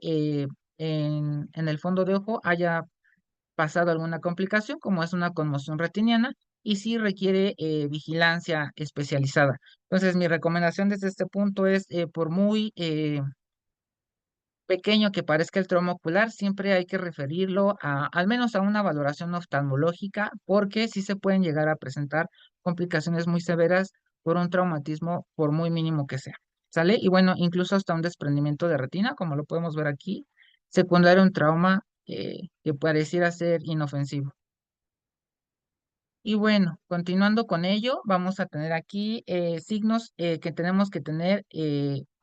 B: en el fondo de ojo haya pasado alguna complicación, como es una conmoción retiniana, y sí requiere vigilancia especializada. Entonces, mi recomendación desde este punto es, por muy pequeño que parezca el trauma ocular, siempre hay que referirlo al menos a una valoración oftalmológica, porque sí se pueden llegar a presentar complicaciones muy severas por un traumatismo, por muy mínimo que sea. ¿Sale? Y bueno, incluso hasta un desprendimiento de retina, como lo podemos ver aquí, secundario a un trauma que pareciera ser inofensivo. Y bueno, continuando con ello, vamos a tener aquí signos que tenemos que tener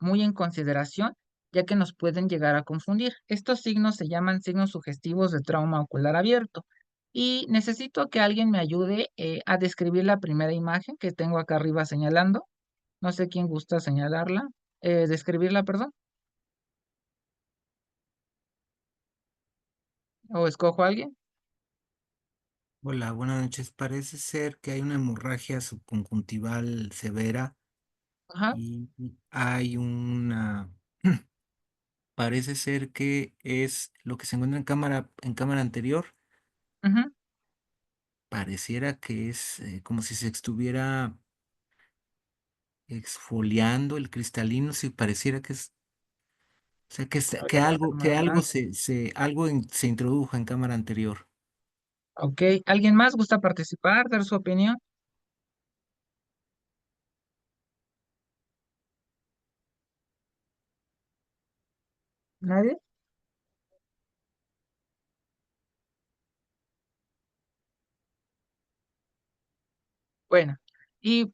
B: muy en consideración, ya que nos pueden llegar a confundir. Estos signos se llaman signos sugestivos de trauma ocular abierto. Y necesito que alguien me ayude a describir la primera imagen que tengo acá arriba señalando. No sé quién gusta señalarla, describirla, perdón. O escojo a alguien.
G: Hola, buenas noches. Parece ser que hay una hemorragia subconjuntival severa
B: Ajá.
G: y hay una, parece ser que es lo que se encuentra en cámara anterior.
B: Ujú.
G: Pareciera que es como si se estuviera exfoliando el cristalino, si pareciera que es, o sea,
B: A ver, déjame
G: que algo
B: hablar.
G: se introdujo en cámara anterior.
B: Ok, ¿alguien más gusta participar, dar su opinión? ¿Nadie? Bueno, y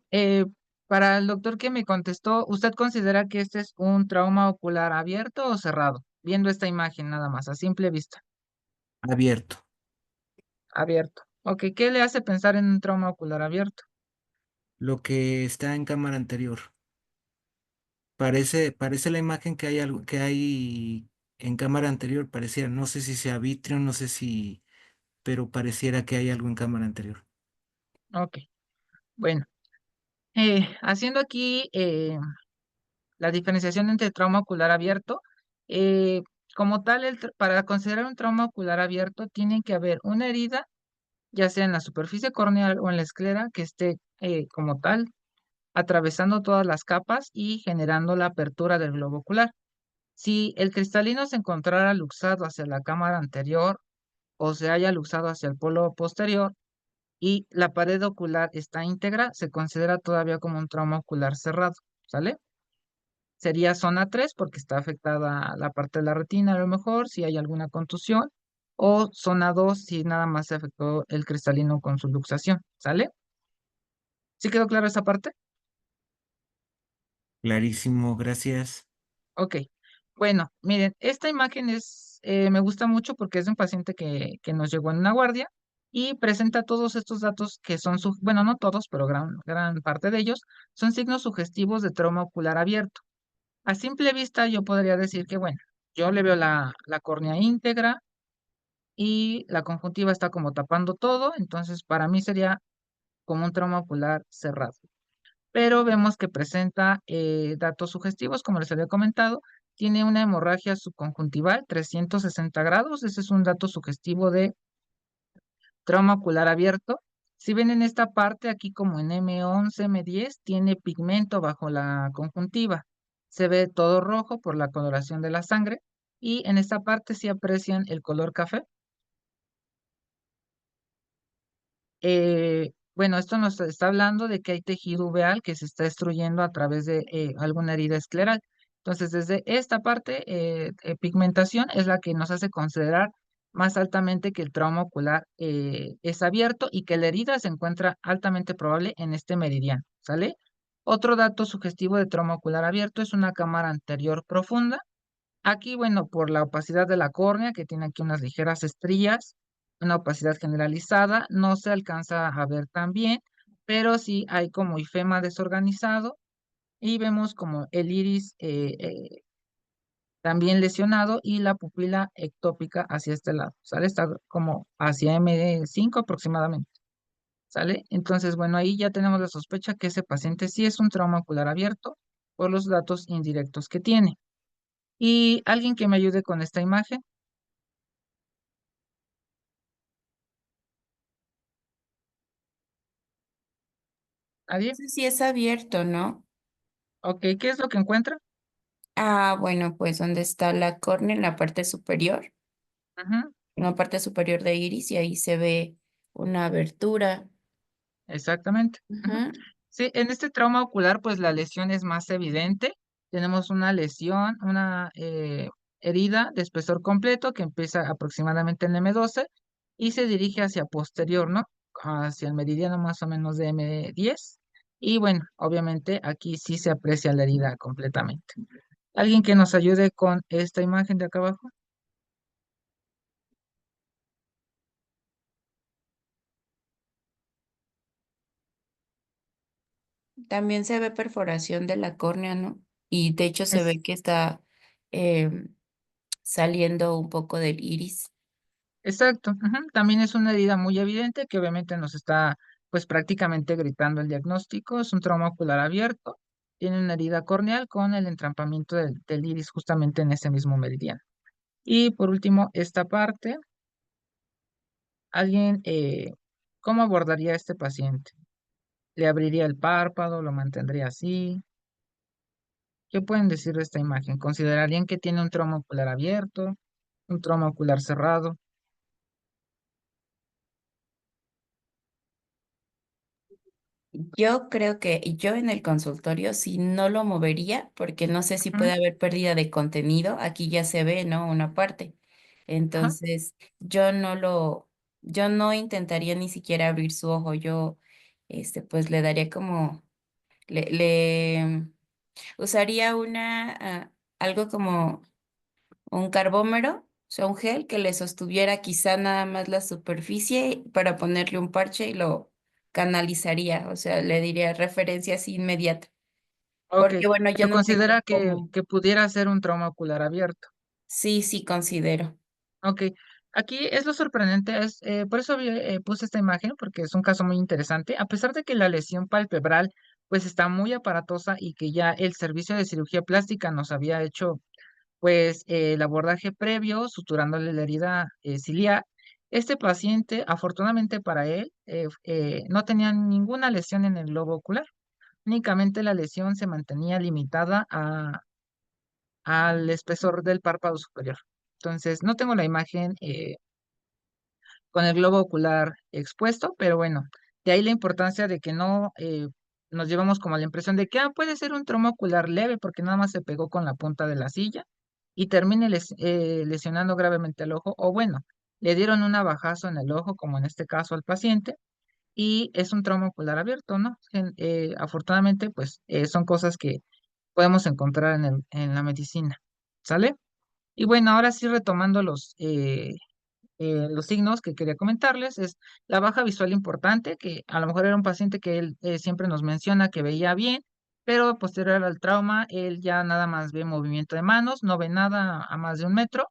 B: para el doctor que me contestó, ¿usted considera que este es un trauma ocular abierto o cerrado? Viendo esta imagen nada más, a simple vista,
G: Abierto.
B: abierto. Ok, ¿qué le hace pensar en un trauma ocular abierto?
G: Lo que está en cámara anterior. Parece la imagen que hay algo que hay en cámara anterior, pareciera, no sé si sea vitrio, no sé si, pero pareciera que hay algo en cámara anterior.
B: Ok, bueno, haciendo aquí la diferenciación entre trauma ocular abierto, eh, como tal, para considerar un trauma ocular abierto, tiene que haber una herida, ya sea en la superficie corneal o en la esclera, que esté como tal atravesando todas las capas y generando la apertura del globo ocular. Si el cristalino se encontrara luxado hacia la cámara anterior o se haya luxado hacia el polo posterior y la pared ocular está íntegra, se considera todavía como un trauma ocular cerrado, ¿sale? Sería zona 3 porque está afectada la parte de la retina a lo mejor, si hay alguna contusión, o zona 2 si nada más se afectó el cristalino con su luxación, ¿sale? ¿Sí quedó claro esa parte?
G: Clarísimo, gracias.
B: Ok, bueno, miren, esta imagen es me gusta mucho porque es de un paciente que nos llegó en una guardia y presenta todos estos datos que son, bueno, no todos, pero gran parte de ellos, son signos sugestivos de trauma ocular abierto. A simple vista yo podría decir que, bueno, yo le veo la córnea íntegra y la conjuntiva está como tapando todo, entonces para mí sería como un trauma ocular cerrado. Pero vemos que presenta datos sugestivos, como les había comentado, tiene una hemorragia subconjuntival 360 grados, ese es un dato sugestivo de trauma ocular abierto. Si ven en esta parte, aquí como en M11, M10, tiene pigmento bajo la conjuntiva. Se ve todo rojo por la coloración de la sangre y en esta parte sí aprecian el color café. Bueno, esto nos está hablando de que hay tejido uveal que se está destruyendo a través de alguna herida escleral. Entonces, desde esta parte, pigmentación es la que nos hace considerar más altamente que el trauma ocular es abierto y que la herida se encuentra altamente probable en este meridiano, ¿sale? Otro dato sugestivo de trauma ocular abierto es una cámara anterior profunda. Aquí, bueno, por la opacidad de la córnea, que tiene aquí unas ligeras estrías, una opacidad generalizada, no se alcanza a ver tan bien, pero sí hay como ifema desorganizado y vemos como el iris también lesionado y la pupila ectópica hacia este lado, ¿sale? Está como hacia M5 aproximadamente, ¿sale? Entonces, bueno, ahí ya tenemos la sospecha que ese paciente sí es un trauma ocular abierto por los datos indirectos que tiene. Y alguien que me ayude con esta imagen. ¿Nadie?
F: Eso sí es abierto, ¿no?
B: Ok, ¿qué es lo que encuentra?
F: Ah, bueno, pues donde está la córnea en la parte superior,
B: Ujú,
F: en la parte superior de iris, y ahí se ve una abertura.
B: exactamente. Ujú.
F: Ujú.
B: Sí, en este trauma ocular, pues la lesión es más evidente. Tenemos una lesión, una herida de espesor completo que empieza aproximadamente en M12 y se dirige hacia posterior, ¿no? Hacia el meridiano más o menos de M10. Y bueno, obviamente aquí sí se aprecia la herida completamente. ¿Alguien que nos ayude con esta imagen de acá abajo?
F: También se ve perforación de la córnea, ¿no? Y de hecho se
B: Es
F: ve que está em, saliendo un poco del iris.
B: Exacto, ujú. También es una herida muy evidente que obviamente nos está pues prácticamente gritando el diagnóstico. Es un trauma ocular abierto, tiene una herida corneal con el entrampamiento del iris justamente en ese mismo meridiano. Y por último, esta parte, alguien, ¿cómo abordaría a este paciente? ¿Le abriría el párpado? ¿Lo mantendría así? ¿Qué pueden decir de esta imagen? ¿Considerarían que tiene un trauma ocular abierto, un trauma ocular cerrado?
F: Yo creo que yo en el consultorio sí no lo movería porque no sé si
B: Ujú,
F: puede haber pérdida de contenido. Aquí ya se ve, ¿no? Una parte.
B: ajá,
F: Entonces, yo no intentaría ni siquiera abrir su ojo. Yo, pues le daría como, le usaría algo como un carbómero, o sea, un gel que le sostuviera quizá nada más la superficie para ponerle un parche y lo canalizaría, o sea, le diría referencia así inmediata.
B: ok,
F: Porque bueno, yo
B: pero
F: no tengo
B: considera
F: cómo.
B: que pudiera ser un trauma ocular abierto.
F: Sí, sí, considero.
B: Ok, aquí es lo sorprendente, por eso puse esta imagen, porque es un caso muy interesante. A pesar de que la lesión palpebral pues está muy aparatosa y que ya el servicio de cirugía plástica nos había hecho pues el abordaje previo, suturándole la herida ciliar, este paciente, afortunadamente para él, no tenía ninguna lesión en el globo ocular, únicamente la lesión se mantenía limitada al espesor del párpado superior. Entonces, no tengo la imagen con el globo ocular expuesto, pero bueno, de ahí la importancia de que no nos llevamos como la impresión de que puede ser un trauma ocular leve porque nada más se pegó con la punta de la silla y termine lesionando gravemente el ojo, o bueno, le dieron un navajazo en el ojo, como en este caso al paciente, y es un trauma ocular abierto, ¿no? Afortunadamente, pues son cosas que podemos encontrar en la medicina. ¿Sale? Y bueno, ahora sí retomando los signos que quería comentarles, es la baja visual importante, que a lo mejor era un paciente que él siempre nos menciona que veía bien, pero posterior al trauma, él ya nada más ve movimiento de manos, no ve nada a más de 1 metro,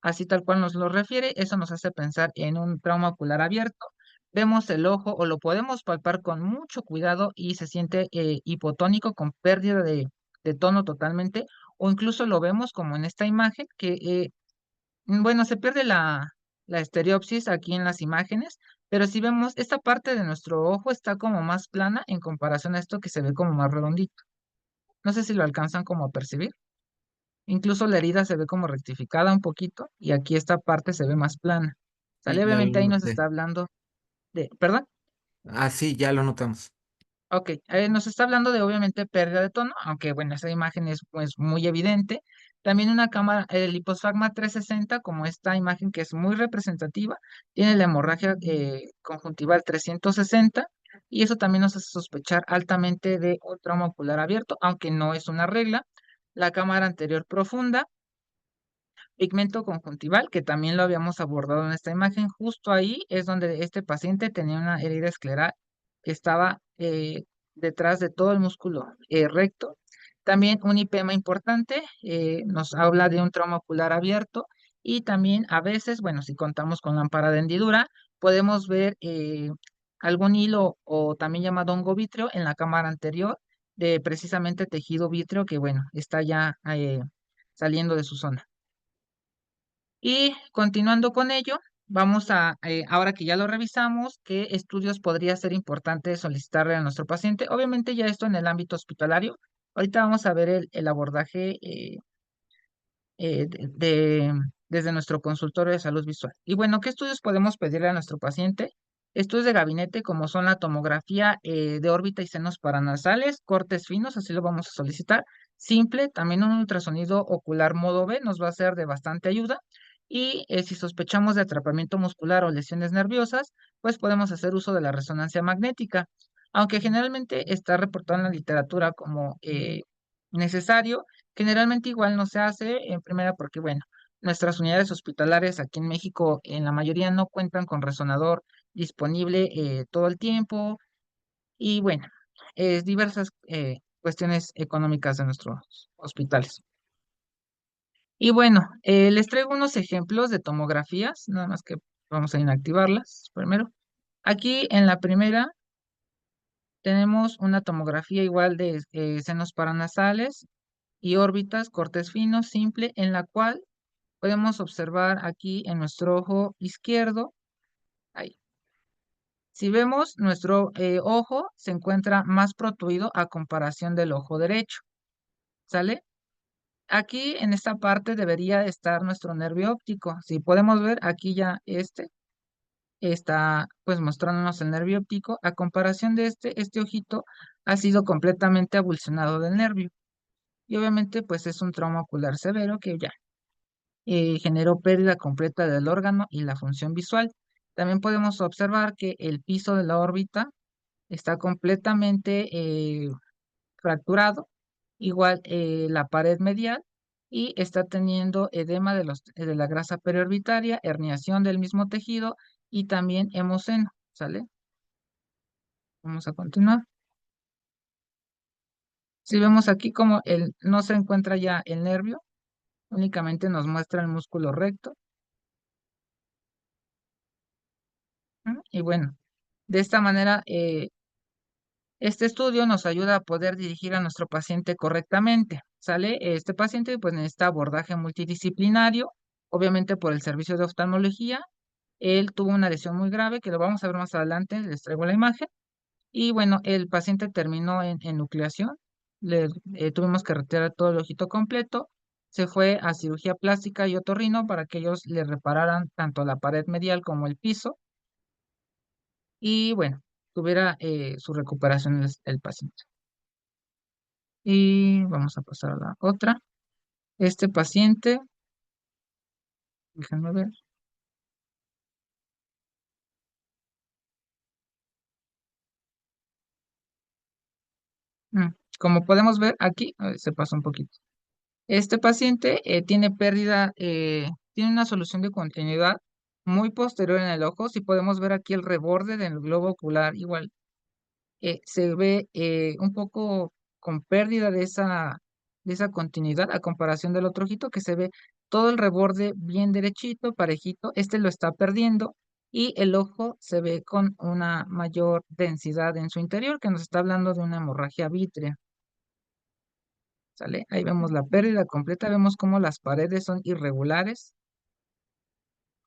B: así tal cual nos lo refiere. Eso nos hace pensar en un trauma ocular abierto. Vemos el ojo o lo podemos palpar con mucho cuidado y se siente hipotónico con pérdida de tono totalmente, o incluso lo vemos como en esta imagen que bueno, se pierde la estereopsis aquí en las imágenes, pero si vemos, esta parte de nuestro ojo está como más plana en comparación a esto que se ve como más redondito. No sé si lo alcanzan como a percibir. Incluso la herida se ve como rectificada un poquito y aquí esta parte se ve más plana.
G: Sí,
B: ¿Sale?
G: ya lo
B: Obviamente ahí nos
G: noté.
B: está hablando ¿perdón?
G: Ah, sí, ya lo notamos.
B: Ok, nos está hablando de obviamente pérdida de tono, aunque bueno, esa imagen es pues muy evidente. También una cámara, el liposfagma 360, como esta imagen que es muy representativa, tiene la hemorragia conjuntival 360 y eso también nos hace sospechar altamente de un trauma ocular abierto, aunque no es una regla. La cámara anterior profunda, pigmento conjuntival, que también lo habíamos abordado en esta imagen, justo ahí es donde este paciente tenía una herida escleral que estaba detrás de todo el músculo recto. También un IPEMA importante, nos habla de un trauma ocular abierto y también a veces, bueno, si contamos con lámpara de hendidura, podemos ver algún hilo o también llamado hongo vítreo en la cámara anterior de precisamente tejido vítreo que, bueno, está ya saliendo de su zona. Y continuando con ello, vamos ahora que ya lo revisamos, ¿qué estudios podría ser importante solicitarle a nuestro paciente? Obviamente ya esto en el ámbito hospitalario. Ahorita vamos a ver el abordaje desde nuestro consultorio de salud visual. Y bueno, ¿qué estudios podemos pedirle a nuestro paciente? Estudios de gabinete como son la tomografía de órbita y senos paranasales, cortes finos, así lo vamos a solicitar. Simple, también un ultrasonido ocular modo B nos va a ser de bastante ayuda. Y si sospechamos de atrapamiento muscular o lesiones nerviosas, pues podemos hacer uso de la resonancia magnética. Aunque generalmente está reportado en la literatura como necesario, generalmente igual no se hace en primera porque, bueno, nuestras unidades hospitalarias aquí en México en la mayoría no cuentan con resonador disponible todo el tiempo y, bueno, diversas cuestiones económicas de nuestros hospitales. Y bueno, les traigo unos ejemplos de tomografías, nada más que vamos a inactivarlas primero. Aquí en la primera tenemos una tomografía igual de senos paranasales y órbitas, cortes finos, simple, en la cual podemos observar aquí en nuestro ojo izquierdo, ahí. Si vemos, nuestro ojo se encuentra más protuido a comparación del ojo derecho, ¿sale? Aquí en esta parte debería estar nuestro nervio óptico. Si podemos ver, aquí ya está pues mostrándonos el nervio óptico. A comparación de este ojito ha sido completamente avulsionado del nervio. Y obviamente pues es un trauma ocular severo que ya generó pérdida completa del órgano y la función visual. También podemos observar que el piso de la órbita está completamente fracturado, igual la pared medial, y está teniendo edema de la grasa periorbitaria, herniación del mismo tejido y también hemoceno, ¿sale? Vamos a continuar. Si vemos aquí como no se encuentra ya el nervio, únicamente nos muestra el músculo recto. Y bueno, de esta manera, este estudio nos ayuda a poder dirigir a nuestro paciente correctamente, ¿sale? Este paciente pues necesita abordaje multidisciplinario, obviamente por el servicio de oftalmología. Él tuvo una lesión muy grave, que lo vamos a ver más adelante, les traigo la imagen. Y bueno, el paciente terminó en nucleación, tuvimos que retirar todo el ojito completo, se fue a cirugía plástica y otorrino para que ellos le repararan tanto la pared medial como el piso y bueno, tuviera su recuperación el paciente. Y vamos a pasar a la otra. Este paciente, déjenme ver. Como podemos ver aquí, a ver, se pasa un poquito. Este paciente tiene pérdida, tiene una solución de continuidad muy posterior en el ojo. Si podemos ver aquí el reborde del globo ocular, igual se ve un poco con pérdida de esa continuidad a comparación del otro ojito, que se ve todo el reborde bien derechito, parejito. Este lo está perdiendo y el ojo se ve con una mayor densidad en su interior, que nos está hablando de una hemorragia vítrea. ¿Sale? Ahí vemos la pérdida completa, vemos cómo las paredes son irregulares,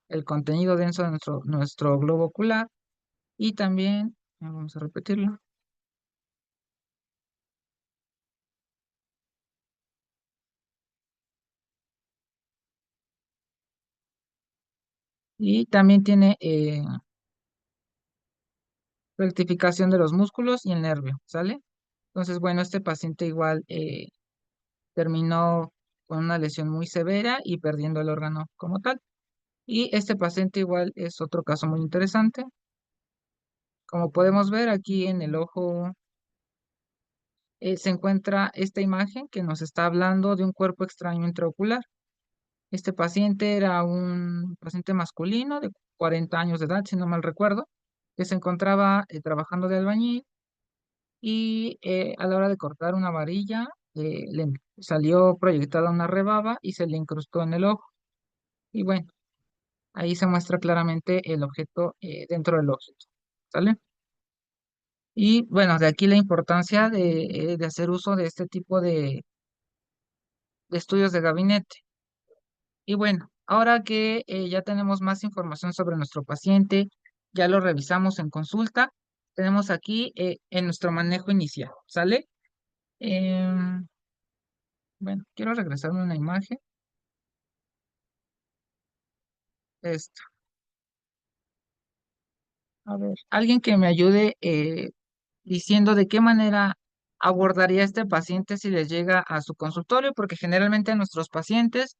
B: el contenido denso de nuestro globo ocular y también, vamos a repetirlo, y también tiene rectificación de los músculos y el nervio, ¿sale? Entonces, bueno, este paciente igual terminó con una lesión muy severa y perdiendo el órgano como tal. Y este paciente igual es otro caso muy interesante. Como podemos ver aquí en el ojo se encuentra esta imagen que nos está hablando de un cuerpo extraño intraocular. Este paciente era un paciente masculino de 40 años de edad, si no mal recuerdo, que se encontraba trabajando de albañil y a la hora de cortar una varilla le salió proyectada una rebaba y se le incrustó en el ojo. Y bueno, ahí se muestra claramente el objeto dentro del ojo. ¿Sale? Y bueno, de aquí la importancia de hacer uso de este tipo de estudios de gabinete. Y bueno, ahora que ya tenemos más información sobre nuestro paciente, ya lo revisamos en consulta, tenemos aquí en nuestro manejo inicial, ¿sale? Em, bueno, quiero regresarme a una imagen. Esto. A ver, alguien que me ayude diciendo de qué manera abordaría este paciente si les llega a su consultorio, porque generalmente nuestros pacientes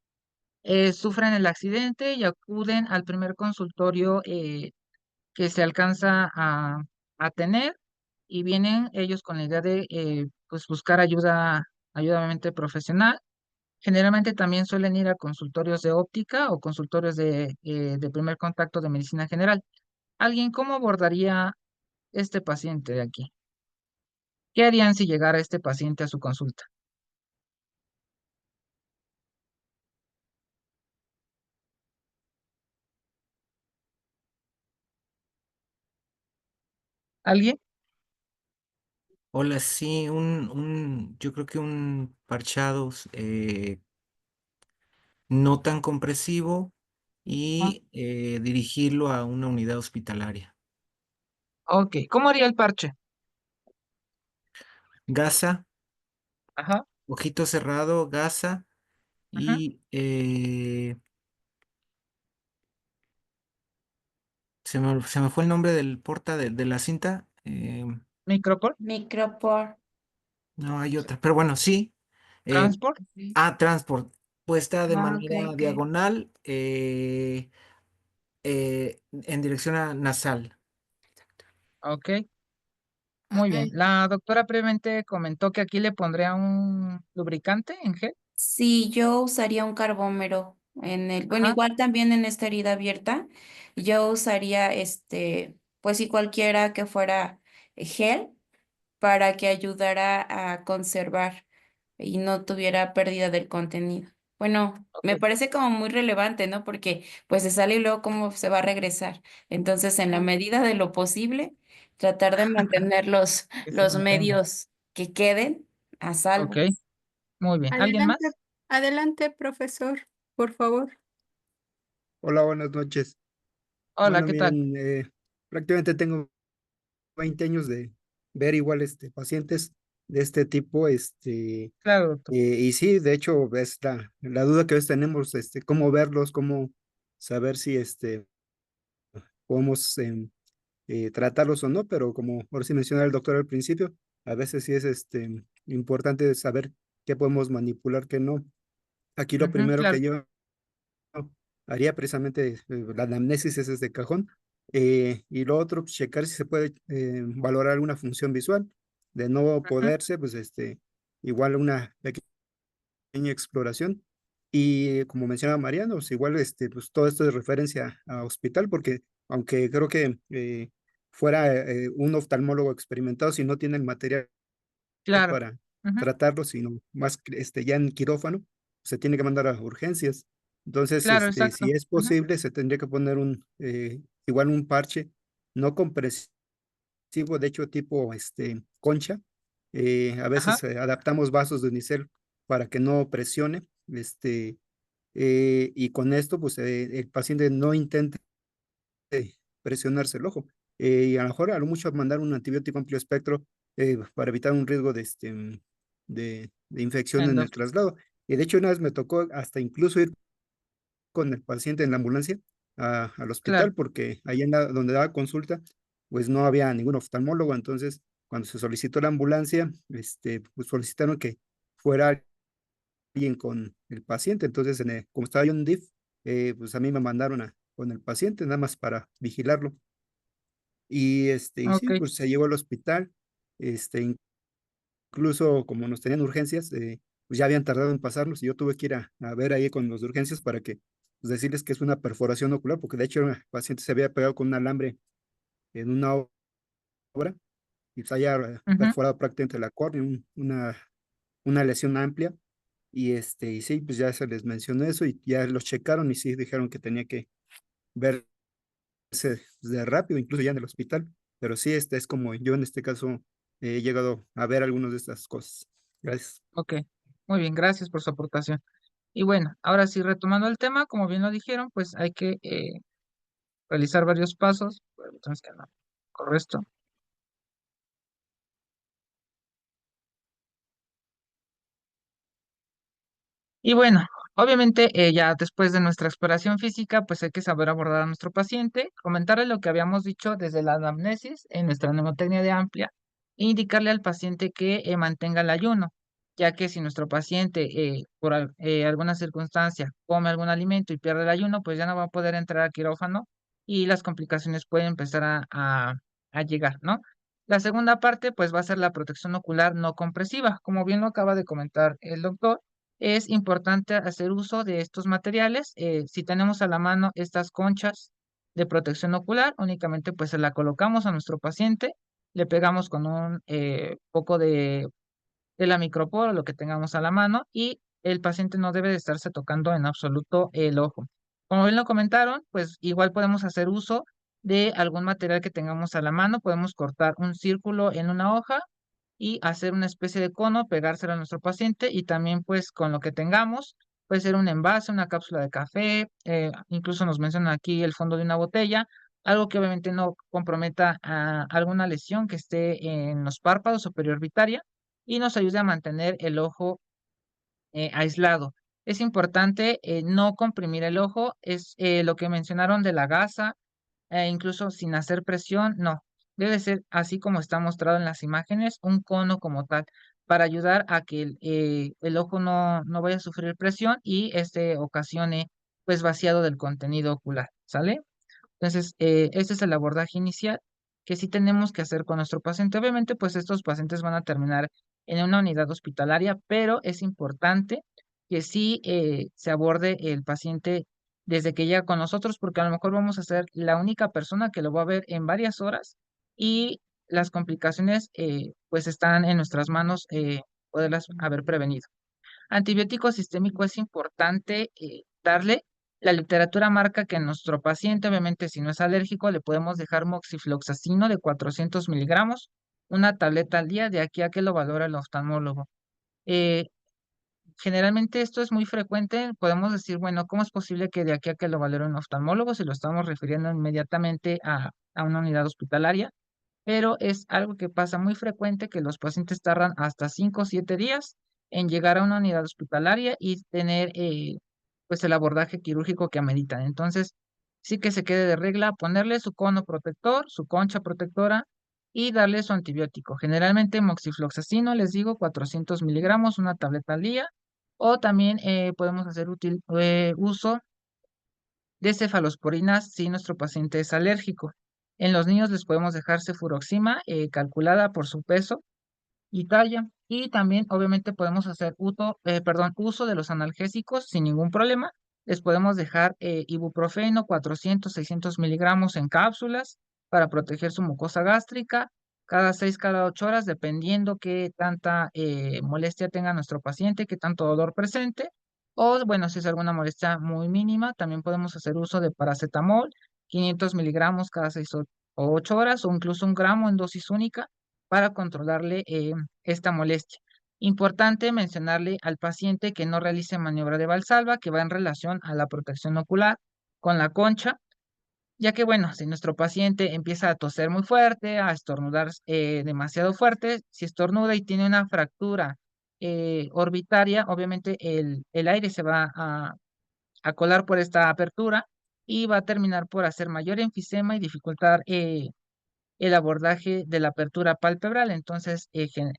B: sufren el accidente y acuden al primer consultorio que se alcanza a tener y vienen ellos con la idea de pues buscar ayuda obviamente profesional. Generalmente también suelen ir a consultorios de óptica o consultorios de primer contacto de medicina general. ¿Alguien cómo abordaría este paciente de aquí? ¿Qué harían si llegara este paciente a su consulta? ¿Alguien?
G: Hola, sí, yo creo que un parchado no tan compresivo
B: Ah,
G: y dirigirlo a una unidad hospitalaria.
B: ok, ¿cómo haría el parche?
G: Gasa,
B: Ajá,
G: ojito cerrado, gasa
B: ajá.
G: y se me fue el nombre del porta de la cinta.
B: Microport,
F: Micropor.
G: No hay otra, pero bueno, sí. eh,
B: transport.
G: Transport, puesta de
F: Ah, ok,
G: manera
F: ok.
G: diagonal en dirección a nasal.
B: Ok, muy bien. La doctora previamente comentó que aquí le pondría un lubricante en gel.
F: Sí, yo usaría un carbómero bueno,
B: Ajá,
F: igual también en esta herida abierta, yo usaría pues si cualquiera que fuera gel para que ayudara a conservar y no tuviera pérdida del contenido. Bueno, me
B: ok.
F: parece como muy relevante, ¿no? Porque pues se sale y luego cómo se va a regresar. Entonces, en la medida de lo posible, tratar de mantener
B: Que se
F: los
B: mantenga.
F: medios que queden a
B: Ok,
F: salvo.
B: muy bien. ¿Alguien
A: Adelante,
B: más?
A: adelante, profesor, por favor.
H: Hola, buenas noches.
B: Hola,
H: Bueno,
B: ¿qué tal?
H: miren, prácticamente tengo 20 años de ver igual pacientes de este tipo,
B: Claro, doctor.
H: y sí, de hecho, es la duda que a veces tenemos, cómo verlos, cómo saber si podemos tratarlos o no, pero como ahora sí mencionaba el doctor al principio, a veces sí es importante saber qué podemos manipular, qué no. Aquí lo
B: Ujú,
H: primero
B: claro.
H: que yo haría precisamente la anamnesis es de cajón. Y lo otro, pues, checar si se puede valorar alguna función visual. De no
B: Ujú,
H: poderse, pues igual una pequeña exploración. Y como mencionaba Mariano, pues igual pues todo esto es referencia a hospital, porque aunque creo que fuera un oftalmólogo experimentado, si no tiene el material
B: Claro.
H: para
B: Ujú.
H: tratarlo, sino más ya en quirófano, se tiene que mandar a urgencias. Entonces,
B: Claro,
H: si
B: exacto.
H: es
B: Ujú.
H: posible, se tendría que poner igual un parche no compresivo, de hecho, tipo concha. A
B: Ajá.
H: veces adaptamos vasos de unicel para que no presione, y con esto, pues el paciente no intente presionarse el ojo. Y a lo mejor a lo mucho mandar un antibiótico amplio espectro para evitar un riesgo de infección en el
B: Entonces,
H: traslado. Y de hecho, una vez me tocó hasta incluso ir con el paciente en la ambulancia al
B: claro.
H: hospital, porque ahí donde daba consulta, pues no había ningún oftalmólogo. Entonces, cuando se solicitó la ambulancia, pues solicitaron que fuera alguien con el paciente. Entonces, como estaba yo en DIF, pues a mí me mandaron con el paciente, nada más para vigilarlo. Y
B: Ok,
H: sí, pues se llevó al hospital. este, Incluso como nos tenían urgencias, pues ya habían tardado en pasarnos y yo tuve que ir a ver ahí con los de urgencias para que, pues decirles que es una perforación ocular, porque de hecho el paciente se había pegado con un alambre en una obra y se haya
B: ujú.
H: perforado prácticamente la córnea, una lesión amplia. Y sí, pues ya se les mencionó eso y ya los checaron y sí dijeron que tenía que verse de rápido, incluso ya en el hospital. Pero sí, es como yo en este caso he llegado a ver algunas de estas cosas. Gracias.
B: Ok, muy bien, gracias por su aportación. Y bueno, ahora sí, retomando el tema, como bien lo dijeron, pues hay que realizar varios pasos. Entonces, que no, correcto. Y bueno, obviamente ya después de nuestra exploración física, pues hay que saber abordar a nuestro paciente, comentarle lo que habíamos dicho desde la anamnesis en nuestra mnemotecnia de amplia, e indicarle al paciente que mantenga el ayuno, ya que si nuestro paciente por alguna circunstancia come algún alimento y pierde el ayuno, pues ya no va a poder entrar al quirófano y las complicaciones pueden empezar a llegar, ¿no? La segunda parte, pues va a ser la protección ocular no compresiva, como bien lo acaba de comentar el doctor. Es importante hacer uso de estos materiales. Si tenemos a la mano estas conchas de protección ocular, únicamente pues se la colocamos a nuestro paciente, le pegamos con un poco de la micropor o lo que tengamos a la mano y el paciente no debe de estarse tocando en absoluto el ojo. Como bien lo comentaron, pues igual podemos hacer uso de algún material que tengamos a la mano, podemos cortar un círculo en una hoja y hacer una especie de cono, pegárselo a nuestro paciente y también pues con lo que tengamos, puede ser un envase, una cápsula de café, incluso nos mencionan aquí el fondo de una botella, algo que obviamente no comprometa a alguna lesión que esté en los párpados superior orbitaria y nos ayude a mantener el ojo aislado. Es importante no comprimir el ojo, es lo que mencionaron de la gasa, incluso sin hacer presión, no. Debe ser así como está mostrado en las imágenes, un cono como tal, para ayudar a que el ojo no vaya a sufrir presión y este ocasione pues vaciado del contenido ocular, ¿sale? Entonces, este es el abordaje inicial que sí tenemos que hacer con nuestro paciente. Obviamente, pues estos pacientes van a terminar en una unidad hospitalaria, pero es importante que sí se aborde el paciente desde que llega con nosotros, porque a lo mejor vamos a ser la única persona que lo va a ver en varias horas y las complicaciones pues están en nuestras manos poderlas haber prevenido. Antibiótico sistémico es importante darle. La literatura marca que a nuestro paciente, obviamente si no es alérgico, le podemos dejar moxifloxacino de 400 miligramos, una tableta al día, de aquí a que lo valora el oftalmólogo. Eh, Generalmente esto es muy frecuente, podemos decir, bueno, ¿cómo es posible que de aquí a que lo valore un oftalmólogo si lo estamos refiriendo inmediatamente a una unidad hospitalaria? Pero es algo que pasa muy frecuente que los pacientes tardan hasta 5 o 7 días en llegar a una unidad hospitalaria y tener pues el abordaje quirúrgico que ameritan. Entonces, sí que se quede de regla ponerle su cono protector, su concha protectora y darle su antibiótico. Generalmente moxifloxacino, les digo, 400 miligramos, una tableta al día. O también podemos hacer uso de cefalosporinas si nuestro paciente es alérgico. En los niños les podemos dejar cefuroxima calculada por su peso y talla. Y también, obviamente, podemos hacer uso de los analgésicos sin ningún problema. Les podemos dejar ibuprofeno 400, 600 miligramos en cápsulas para proteger su mucosa gástrica cada 6, cada 8 horas, dependiendo qué tanta molestia tenga nuestro paciente, qué tanto dolor presente. O, bueno, si es alguna molestia muy mínima, también podemos hacer uso de paracetamol, 500 miligramos cada 6 o 8 horas, o incluso 1 gramo en dosis única para controlarle esta molestia. Importante mencionarle al paciente que no realice maniobra de Valsalva, que va en relación a la protección ocular con la concha, ya que, bueno, si nuestro paciente empieza a toser muy fuerte, a estornudar demasiado fuerte, si estornuda y tiene una fractura orbitaria, obviamente el aire se va a colar por esta apertura y va a terminar por hacer mayor enfisema y dificultar el abordaje de la apertura palpebral. Entonces,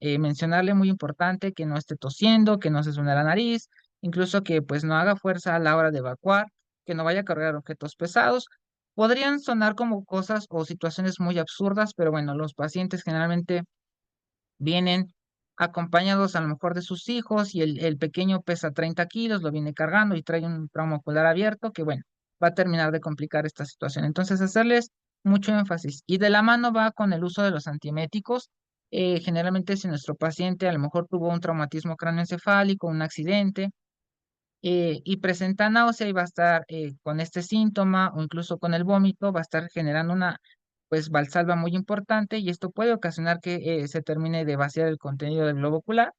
B: mencionarle muy importante que no esté tosiendo, que no se suene la nariz, incluso que pues no haga fuerza a la hora de evacuar, que no vaya a cargar objetos pesados. Podrían sonar como cosas o situaciones muy absurdas, pero bueno, los pacientes generalmente vienen acompañados a lo mejor de sus hijos y el pequeño pesa 30 kilos, lo viene cargando y trae un trauma ocular abierto que, bueno, va a terminar de complicar esta situación. Entonces, hacerles mucho énfasis. Y de la mano va con el uso de los antieméticos. Generalmente, si nuestro paciente a lo mejor tuvo un traumatismo cráneoencefálico, un accidente, y presenta náusea y va a estar con este síntoma o incluso con el vómito, va a estar generando una pues valsalva muy importante y esto puede ocasionar que se termine de vaciar el contenido del globo ocular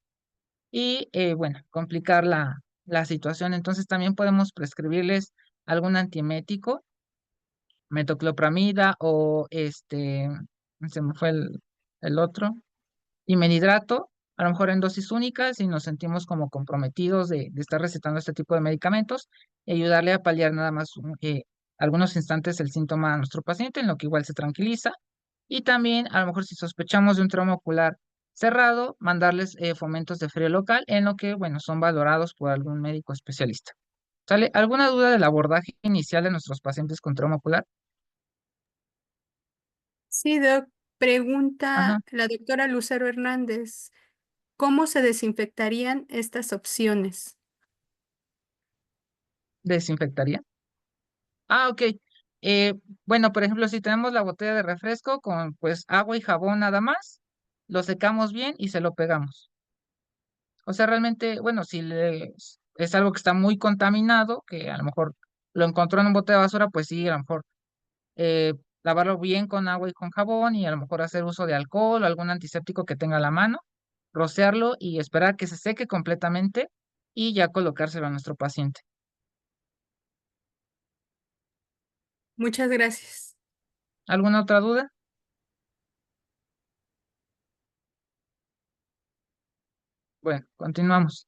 B: y bueno, complicar la situación. Entonces también podemos prescribirles algún antiemético, metoclopramida o se me fue el otro, y menidrato, a lo mejor en dosis únicas, si nos sentimos como comprometidos de estar recetando este tipo de medicamentos, y ayudarle a paliar nada más algunos instantes el síntoma a nuestro paciente, en lo que igual se tranquiliza. Y también, a lo mejor si sospechamos de un trauma ocular cerrado, mandarles fomentos de frío local, en lo que, bueno, son valorados por algún médico especialista. ¿Sale? ¿Alguna duda del abordaje inicial de nuestros pacientes con trauma ocular?
A: Sí, Doc. Pregunta
B: Ajá,
A: la doctora Lucero Hernández, ¿cómo se desinfectarían estas opciones?
B: desinfectaría. Ah, ok. Eh, bueno, por ejemplo, si tenemos la botella de refresco con pues agua y jabón nada más, lo secamos bien y se lo pegamos. O sea, realmente, bueno, si es algo que está muy contaminado, que a lo mejor lo encontró en un bote de basura, pues sí, a lo mejor eh, lavarlo bien con agua y con jabón y a lo mejor hacer uso de alcohol o algún antiséptico que tenga a la mano, rociarlo y esperar que se seque completamente y ya colocárselo a nuestro paciente.
A: Muchas gracias.
B: ¿Alguna otra duda? Bueno, continuamos.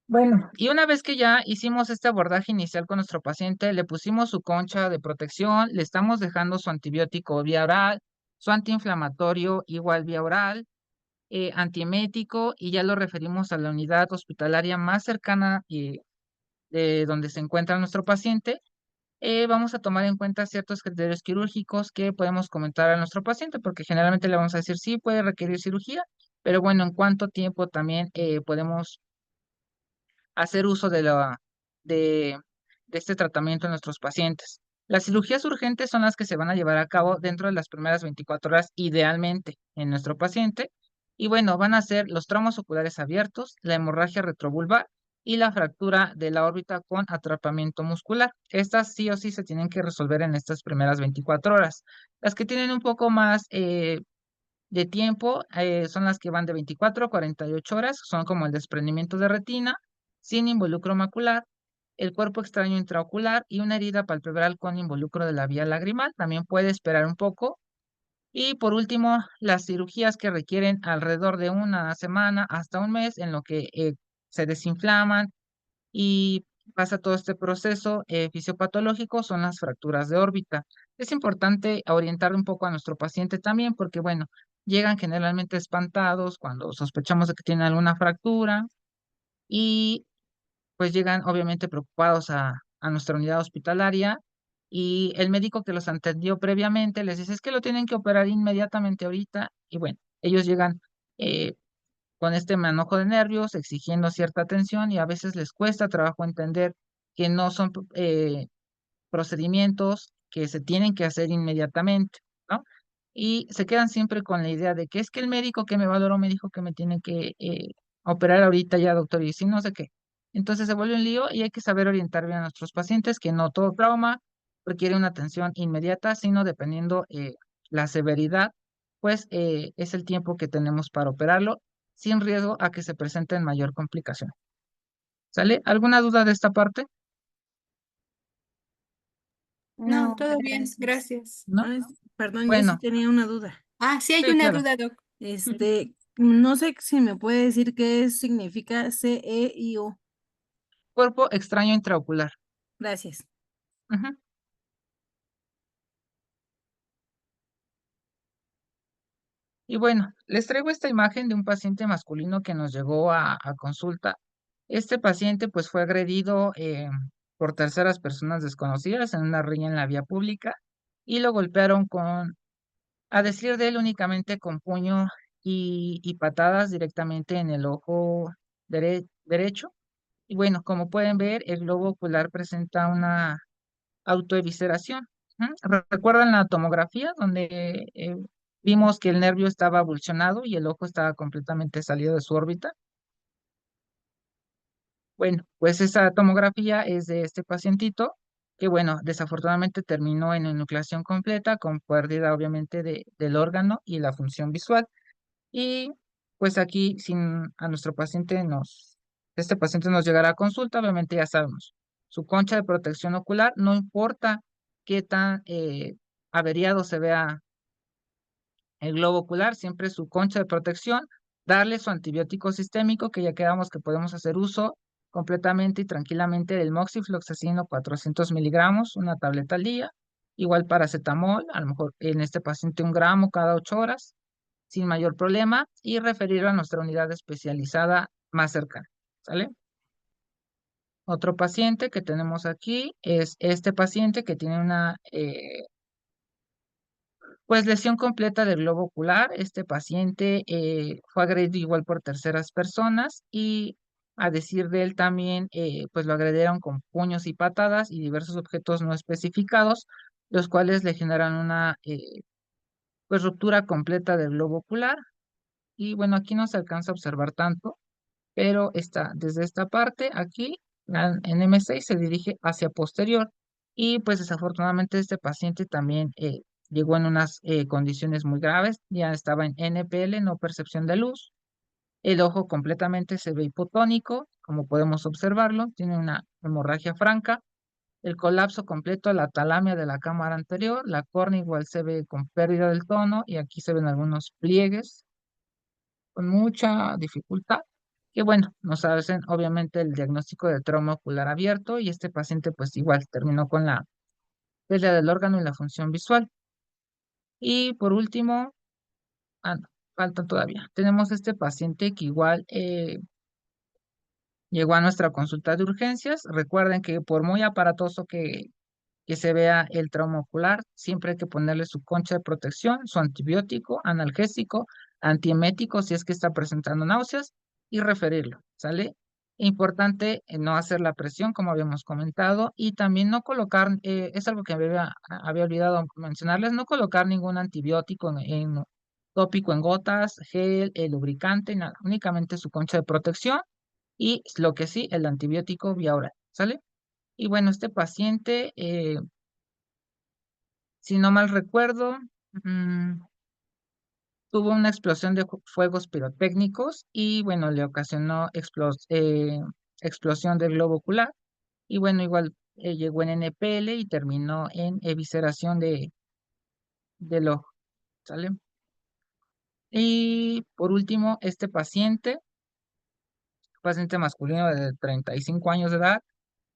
B: Bueno, y una vez que ya hicimos este abordaje inicial con nuestro paciente, le pusimos su concha de protección, le estamos dejando su antibiótico vía oral, su antiinflamatorio igual vía oral, antiemético, y ya lo referimos a la unidad hospitalaria más cercana de donde se encuentra nuestro paciente. Vamos a tomar en cuenta ciertos criterios quirúrgicos que podemos comentar a nuestro paciente, porque generalmente le vamos a decir sí, puede requerir cirugía, pero bueno, en cuánto tiempo también podemos hacer uso de, de este tratamiento en nuestros pacientes. Las cirugías urgentes son las que se van a llevar a cabo dentro de las primeras 24 horas, idealmente, en nuestro paciente. Y bueno, van a ser los traumas oculares abiertos, la hemorragia retrovulvar y la fractura de la órbita con atrapamiento muscular. Estas sí o sí se tienen que resolver en estas primeras 24 horas. Las que tienen un poco más de tiempo son las que van de 24 a 48 horas, son como el desprendimiento de retina, sin involucro macular, el cuerpo extraño intraocular y una herida palpebral con involucro de la vía lagrimal. También puede esperar un poco. Y por último, las cirugías que requieren alrededor de una semana hasta un mes, en lo que se desinflaman y pasa todo este proceso fisiopatológico, son las fracturas de órbita. Es importante orientar un poco a nuestro paciente también porque, bueno, llegan generalmente espantados cuando sospechamos de que tienen alguna fractura y pues llegan obviamente preocupados a nuestra unidad hospitalaria y el médico que los atendió previamente les dice, es que lo tienen que operar inmediatamente ahorita, y bueno, ellos llegan con este manojo de nervios, exigiendo cierta atención, y a veces les cuesta trabajo entender que no son procedimientos que se tienen que hacer inmediatamente, ¿no? Y se quedan siempre con la idea de que es que el médico que me valoró me dijo que me tiene que operar ahorita ya, doctor, y si no sé qué. Entonces se vuelve un lío y hay que saber orientar bien a nuestros pacientes que no todo trauma requiere una atención inmediata, sino dependiendo la severidad, pues es el tiempo que tenemos para operarlo sin riesgo a que se presenten mayor complicación. ¿Sale? ¿Alguna duda de esta parte?
A: No,
F: No,
A: todo bien,
F: gracias.
A: gracias.
B: ¿No?
C: Ay, perdón, yo sí
B: Bueno,
C: tenía una duda.
A: Ah, sí hay
B: sí,
A: una
B: claro.
A: duda, Doc.
C: No sé si me puede decir qué significa CEIO.
B: Cuerpo extraño intraocular.
C: Gracias.
B: Ujú. Y bueno, les traigo esta imagen de un paciente masculino que nos llegó a consulta. Este paciente pues fue agredido por terceras personas desconocidas en una riña en la vía pública y lo golpearon con, a decir de él, únicamente con puño y patadas directamente en el ojo derecho. Y bueno, como pueden ver, el globo ocular presenta una autoevisceración. Ujú. ¿Recuerdan la tomografía donde vimos que el nervio estaba avulsionado y el ojo estaba completamente salido de su órbita? Bueno, pues esa tomografía es de este pacientito que, bueno, desafortunadamente terminó en enucleación completa con pérdida obviamente del órgano y la función visual. Y pues aquí, sin a nuestro paciente este paciente nos llegará a consulta, obviamente ya sabemos, su concha de protección ocular, no importa qué tan averiado se vea el globo ocular, siempre su concha de protección, darle su antibiótico sistémico, que ya quedamos que podemos hacer uso completamente y tranquilamente del moxifloxacino 400 miligramos, una tableta al día, igual paracetamol, a lo mejor en este paciente 1 gramo cada 8 horas, sin mayor problema, y referirlo a nuestra unidad especializada más cercana, ¿sale? Otro paciente que tenemos aquí es este paciente que tiene una pues lesión completa del globo ocular. Este paciente fue agredido igual por terceras personas y a decir de él también, pues lo agredieron con puños y patadas y diversos objetos no especificados, los cuales le generan una pues ruptura completa del globo ocular. Y bueno, aquí no se alcanza a observar tanto, pero desde esta parte aquí, en M6 se dirige hacia posterior y pues desafortunadamente este paciente también llegó en unas condiciones muy graves, ya estaba en NPL, no percepción de luz, el ojo completamente se ve hipotónico, como podemos observarlo, tiene una hemorragia franca, el colapso completo de la talamia de la cámara anterior, la córnea igual se ve con pérdida del tono y aquí se ven algunos pliegues con mucha dificultad, que bueno, nos hacen obviamente el diagnóstico de trauma ocular abierto y este paciente pues igual terminó con la pérdida del órgano y la función visual. Y por último, no, falta todavía. Tenemos este paciente que igual llegó a nuestra consulta de urgencias. Recuerden que por muy aparatoso que se vea el trauma ocular, siempre hay que ponerle su concha de protección, su antibiótico, analgésico, antiemético si es que está presentando náuseas y referirlo, ¿sale? Importante no hacer la presión, como habíamos comentado, y también no colocar, es algo que había olvidado mencionarles, no colocar ningún antibiótico en tópico en gotas, gel, lubricante, nada, únicamente su concha de protección y lo que sí, el antibiótico vía oral, ¿sale? Y bueno, este paciente, si no mal recuerdo, mm, tuvo una explosión de fuegos pirotécnicos y bueno, le ocasionó explosión del globo ocular. Y bueno, igual llegó en NPL y terminó en evisceración del ojo, ¿sale? Y por último, este paciente masculino de 35 años de edad,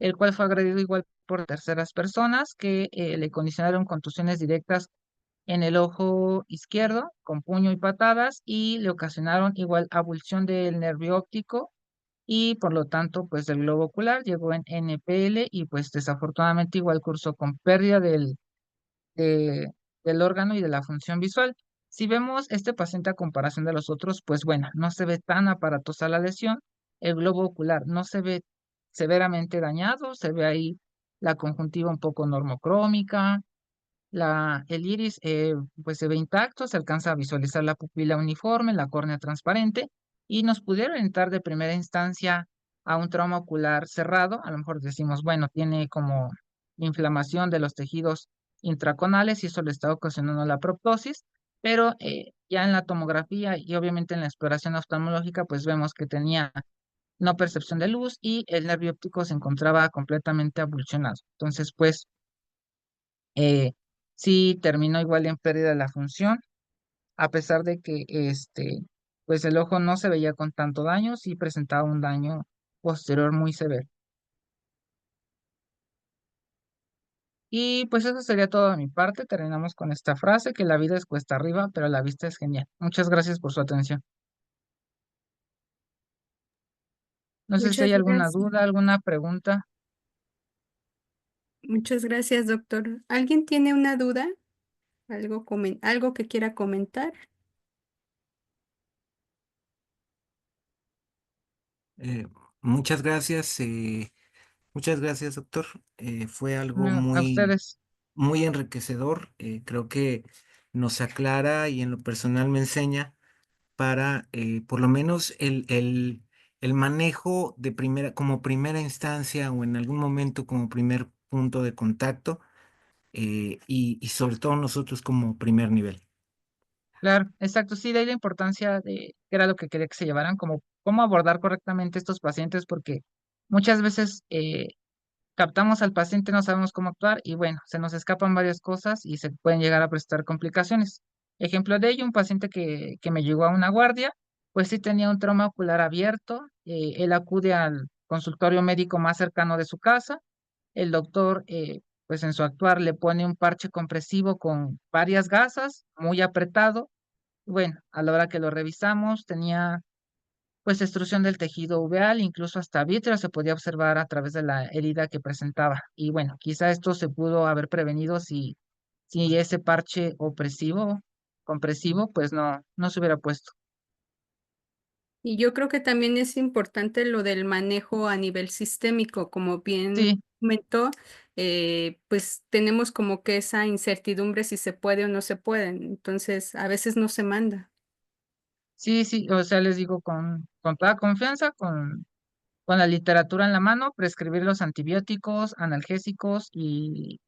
B: el cual fue agredido igual por terceras personas que le condicionaron contusiones directas en el ojo izquierdo con puño y patadas y le ocasionaron igual abulsión del nervio óptico y por lo tanto, pues el globo ocular llegó en NPL y pues desafortunadamente igual cursó con pérdida de- del órgano y de la función visual. Si vemos este paciente a comparación de los otros, pues bueno, no se ve tan aparatosa la lesión, el globo ocular no se ve severamente dañado, se ve ahí la conjuntiva un poco normocrómica, el iris pues se ve intacto, se alcanza a visualizar la pupila uniforme, la córnea transparente y nos pudiera orientar de primera instancia a un trauma ocular cerrado. A lo mejor decimos, bueno, tiene como inflamación de los tejidos intraconales y eso le está ocasionando la proptosis, pero ya en la tomografía y obviamente en la exploración oftalmológica pues vemos que tenía no percepción de luz y el nervio óptico se encontraba completamente avulsionado. Entonces, pues eh, sí terminó igual en pérdida de la función, a pesar de que pues el ojo no se veía con tanto daño, sí presentaba un daño posterior muy severo. Y pues eso sería todo de mi parte. Terminamos con esta frase, que la vida es cuesta arriba, pero la vista es genial. Muchas gracias por su atención. No sé si
A: Muchas
B: hay alguna
A: gracias.
B: duda, alguna pregunta.
A: Muchas gracias, doctor. ¿Alguien tiene una duda? ¿Algo que quiera comentar?
G: Eh, muchas gracias, muchas gracias, doctor. Fue algo
B: No, a ustedes.
G: muy enriquecedor. Creo que nos aclara y en lo personal me enseña para por lo menos el manejo de como primera instancia o en algún momento como primer punto de contacto y sobre todo nosotros como primer nivel.
B: Claro, exacto. Sí, de ahí la importancia de, que era lo que quería que se llevaran, como cómo abordar correctamente estos pacientes, porque muchas veces captamos al paciente, no sabemos cómo actuar y bueno, se nos escapan varias cosas y se pueden llegar a presentar complicaciones. Ejemplo de ello, un paciente que me llegó a una guardia, pues sí tenía un trauma ocular abierto, él acude al consultorio médico más cercano de su casa, el doctor, pues en su actuar le pone un parche compresivo con varias gasas, muy apretado. Bueno, a la hora que lo revisamos, tenía pues extrusión del tejido uveal, incluso hasta vítreo se podía observar a través de la herida que presentaba. Y bueno, quizá esto se pudo haber prevenido si ese parche compresivo, pues no se hubiera puesto.
A: Y yo creo que también es importante lo del manejo a nivel sistémico, como bien
B: Sí,
A: comentó, pues tenemos como que esa incertidumbre si se puede o no se puede, entonces a veces no se manda.
B: sí, o sea, les digo con toda confianza, con la literatura en la mano, prescribir los antibióticos, analgésicos y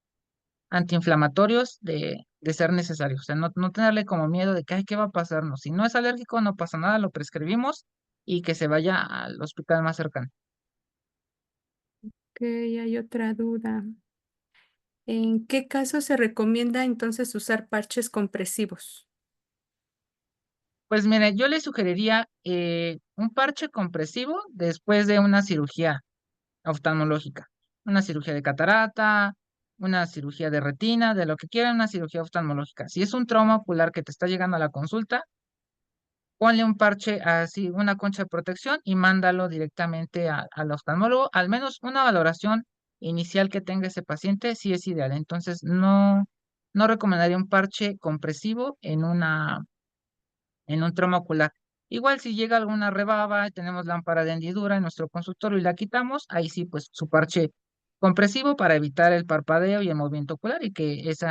B: antiinflamatorios de ser necesario. O sea, no tenerle como miedo de que, ay, ¿qué va a pasar? No, si no es alérgico, no pasa nada, lo prescribimos y que se vaya al hospital más cercano.
A: Ok, hay otra duda. ¿En qué caso se recomienda entonces usar parches compresivos?
B: Pues mire, yo le sugeriría un parche compresivo después de una cirugía oftalmológica, una cirugía de catarata, una cirugía de retina, de lo que quiera, una cirugía oftalmológica. Si es un trauma ocular que te está llegando a la consulta, ponle un parche así, una concha de protección y mándalo directamente al oftalmólogo. Al menos una valoración inicial que tenga ese paciente sí es ideal. Entonces, no recomendaría un parche compresivo en un trauma ocular. Igual si llega alguna rebaba, tenemos lámpara de hendidura en nuestro consultorio y la quitamos, ahí sí, pues su parche compresivo para evitar el parpadeo y el movimiento ocular y que ese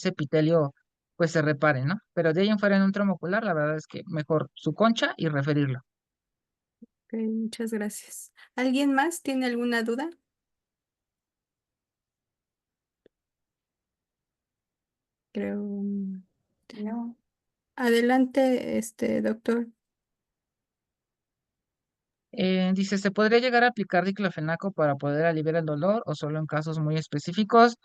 B: epitelio pues se repare, ¿no? Pero de ahí en fuera en un trauma ocular, la verdad es que mejor su concha y referirlo.
A: Ok, muchas gracias. ¿Alguien más tiene alguna duda? Creo.
F: No.
A: Adelante, doctor.
B: Dice, ¿se podría llegar a aplicar diclofenaco para poder aliviar el dolor o solo en casos muy específicos?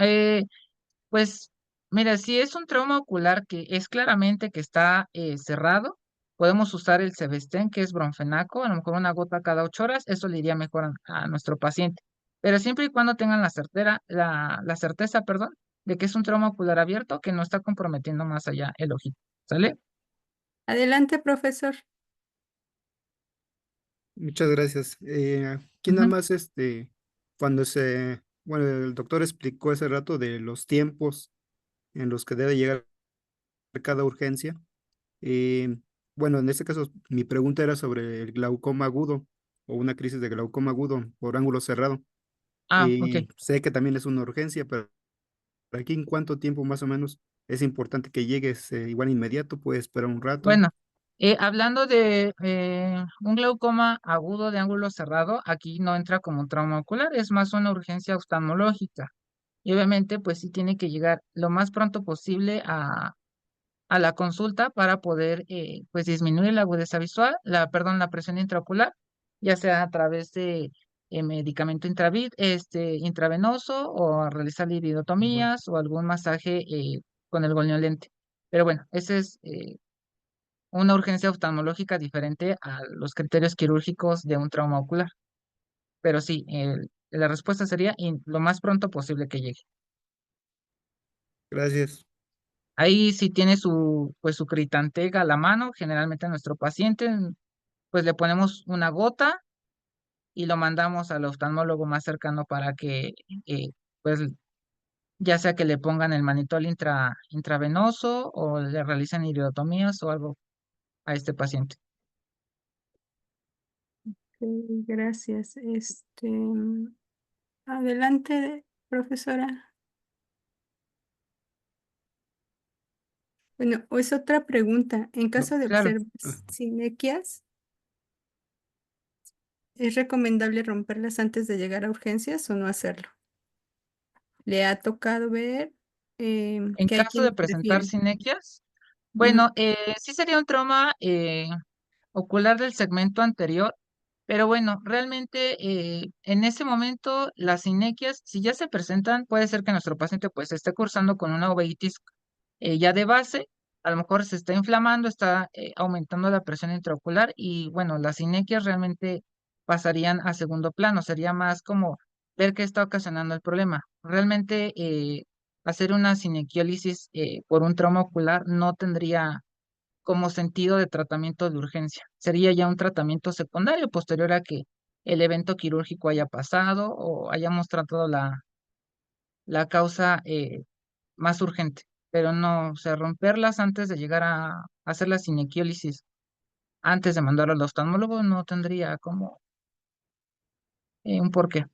B: Pues mira, si es un trauma ocular que es claramente que está cerrado, podemos usar el Sebestén, que es bromfenaco, a lo mejor una gota cada 8 horas, eso le iría mejor a nuestro paciente. Pero siempre y cuando tengan la certeza, perdón, de que es un trauma ocular abierto que no está comprometiendo más allá el ojito. ¿Sale?
A: Adelante, profesor.
H: Muchas gracias. Aquí nada
B: Ujú.
H: más, cuando bueno, el doctor explicó hace rato de los tiempos en los que debe llegar cada urgencia. Eh, bueno, en este caso, mi pregunta era sobre el glaucoma agudo o una crisis de glaucoma agudo por ángulo cerrado.
B: Ok.
H: Sé que también es una urgencia, pero aquí en cuánto tiempo más o menos es importante que llegues, igual inmediato, puede esperar un rato.
B: Bueno, hablando de un glaucoma agudo de ángulo cerrado, aquí no entra como un trauma ocular, es más una urgencia oftalmológica. Y obviamente, pues sí tiene que llegar lo más pronto posible a la consulta para poder, pues disminuir la agudeza visual, perdón, la presión intraocular, ya sea a través de medicamento intravenoso o a realizar
H: Bueno,
B: libidotomías o algún masaje con el goniolente. Pero bueno, ese es una urgencia oftalmológica diferente a los criterios quirúrgicos de un trauma ocular. Pero sí, la respuesta sería lo más pronto posible que llegue.
H: gracias.
B: Ahí si tiene pues su Critantega a la mano, generalmente a nuestro paciente, pues le ponemos una gota y lo mandamos al oftalmólogo más cercano para que, pues ya sea que le pongan el manitol intravenoso o le realicen iridotomías o algo a este paciente.
A: Ok, gracias. Adelante, profesora. Bueno, es otra pregunta. En
H: No,
A: caso de
B: Claro.
A: observar sinequias, ¿es recomendable romperlas antes de llegar a urgencias o no hacerlo? ¿Le ha tocado ver
B: En
A: que hay
B: caso de
A: quienes
B: presentar
A: prefieren?
B: sinequias,
A: Ujú.
B: bueno, sí sería un trauma ocular del segmento anterior, pero bueno, realmente en ese momento las sinequias, si ya se presentan, puede ser que nuestro paciente pues esté cursando con una uveitis ya de base, a lo mejor se está inflamando, está aumentando la presión intraocular y bueno, las sinequias realmente pasarían a segundo plano, sería más como ver qué está ocasionando el problema. Realmente hacer una sinequiolisis por un trauma ocular no tendría como sentido de tratamiento de urgencia. Sería ya un tratamiento secundario posterior a que el evento quirúrgico haya pasado o hayamos tratado la causa más urgente, pero no, o sea, romperlas antes de llegar a hacer la sinequiolisis, antes de mandarlo al oftalmólogo, no tendría como un porqué.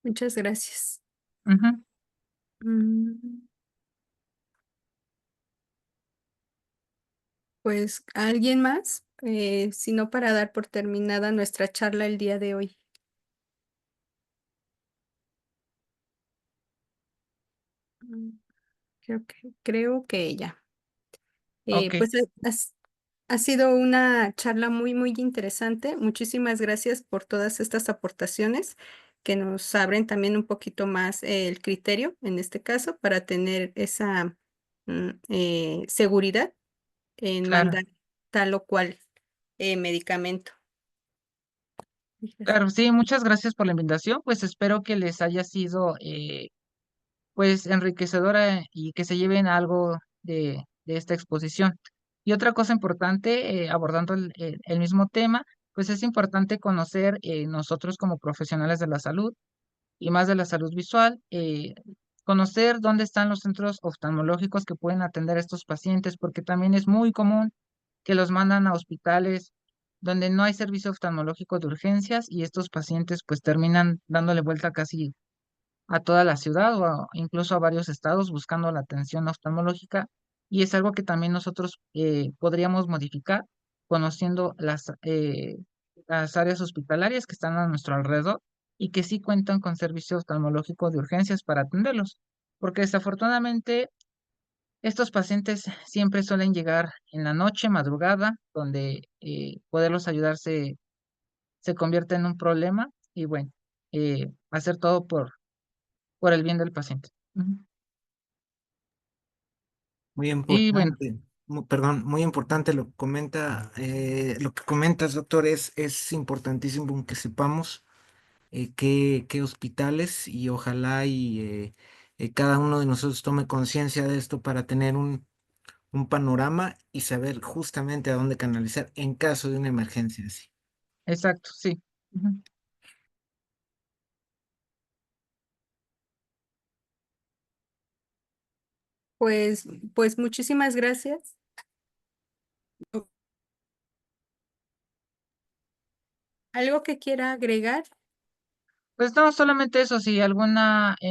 A: Muchas gracias.
B: Ujú.
A: Mm, Pues, ¿alguien más? Si no, para dar por terminada nuestra charla el día de hoy. Mm, creo que ella.
B: Ok,
A: Pues ha sido una charla muy, muy interesante. Muchísimas gracias por todas estas aportaciones que nos abren también un poquito más el criterio, en este caso, para tener esa seguridad en
B: claro,
A: mandar tal o cual medicamento.
B: claro, sí, muchas gracias por la invitación, pues espero que les haya sido pues enriquecedora y que se lleven algo de esta exposición. Y otra cosa importante, abordando el mismo tema, pues es importante conocer nosotros como profesionales de la salud y más de la salud visual, conocer dónde están los centros oftalmológicos que pueden atender a estos pacientes, porque también es muy común que los mandan a hospitales donde no hay servicio oftalmológico de urgencias y estos pacientes pues terminan dándole vuelta casi a toda la ciudad o incluso a varios estados buscando la atención oftalmológica y es algo que también nosotros podríamos modificar conociendo las áreas hospitalarias que están a nuestro alrededor y que sí cuentan con servicio oftalmológico de urgencias para atenderlos, porque desafortunadamente estos pacientes siempre suelen llegar en la noche, madrugada, donde poderlos ayudar se convierte en un problema y bueno, hacer todo por el bien del paciente. Ujú.
G: Muy
B: Y bueno,
G: importante, perdón, muy importante lo que comenta, lo que comentas, doctor, es importantísimo que sepamos qué hospitales y ojalá cada uno de nosotros tome conciencia de esto para tener un panorama y saber justamente a dónde canalizar en caso de una emergencia así.
B: Exacto, sí. Ujú.
A: Pues, pues muchísimas gracias. ¿Algo que quiera agregar?
B: Pues no, solamente eso, si en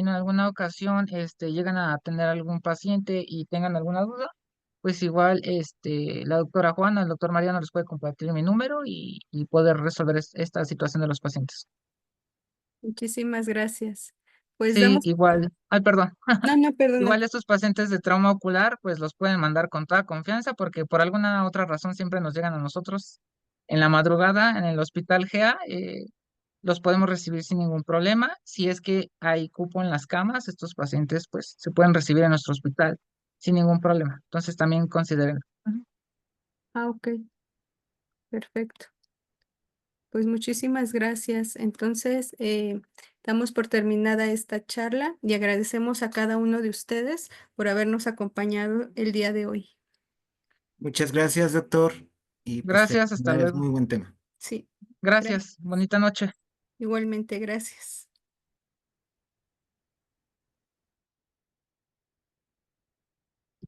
B: alguna ocasión llegan a tener algún paciente y tengan alguna duda, pues igual la doctora Juana, el doctor Mariano les puede compartir mi número y poder resolver esta situación de los pacientes.
A: Muchísimas gracias. Pues
B: Sí,
A: damos,
B: igual, ay, perdón,
A: no, no, perdona.
B: igual estos pacientes de trauma ocular, pues los pueden mandar con toda confianza porque por alguna otra razón siempre nos llegan a nosotros en la madrugada en el hospital GA. Los podemos recibir sin ningún problema. Si es que hay cupo en las camas, estos pacientes pues se pueden recibir en nuestro hospital sin ningún problema. Entonces también consideren.
A: Ah, ok, perfecto. Pues muchísimas gracias. Entonces, damos por terminada esta charla y agradecemos a cada uno de ustedes por habernos acompañado el día de hoy.
G: Muchas gracias, doctor. Y pues
B: Gracias, hasta
G: felicidades,
B: luego.
G: muy buen tema.
A: Sí,
B: Gracias, bonita noche.
A: igualmente, gracias.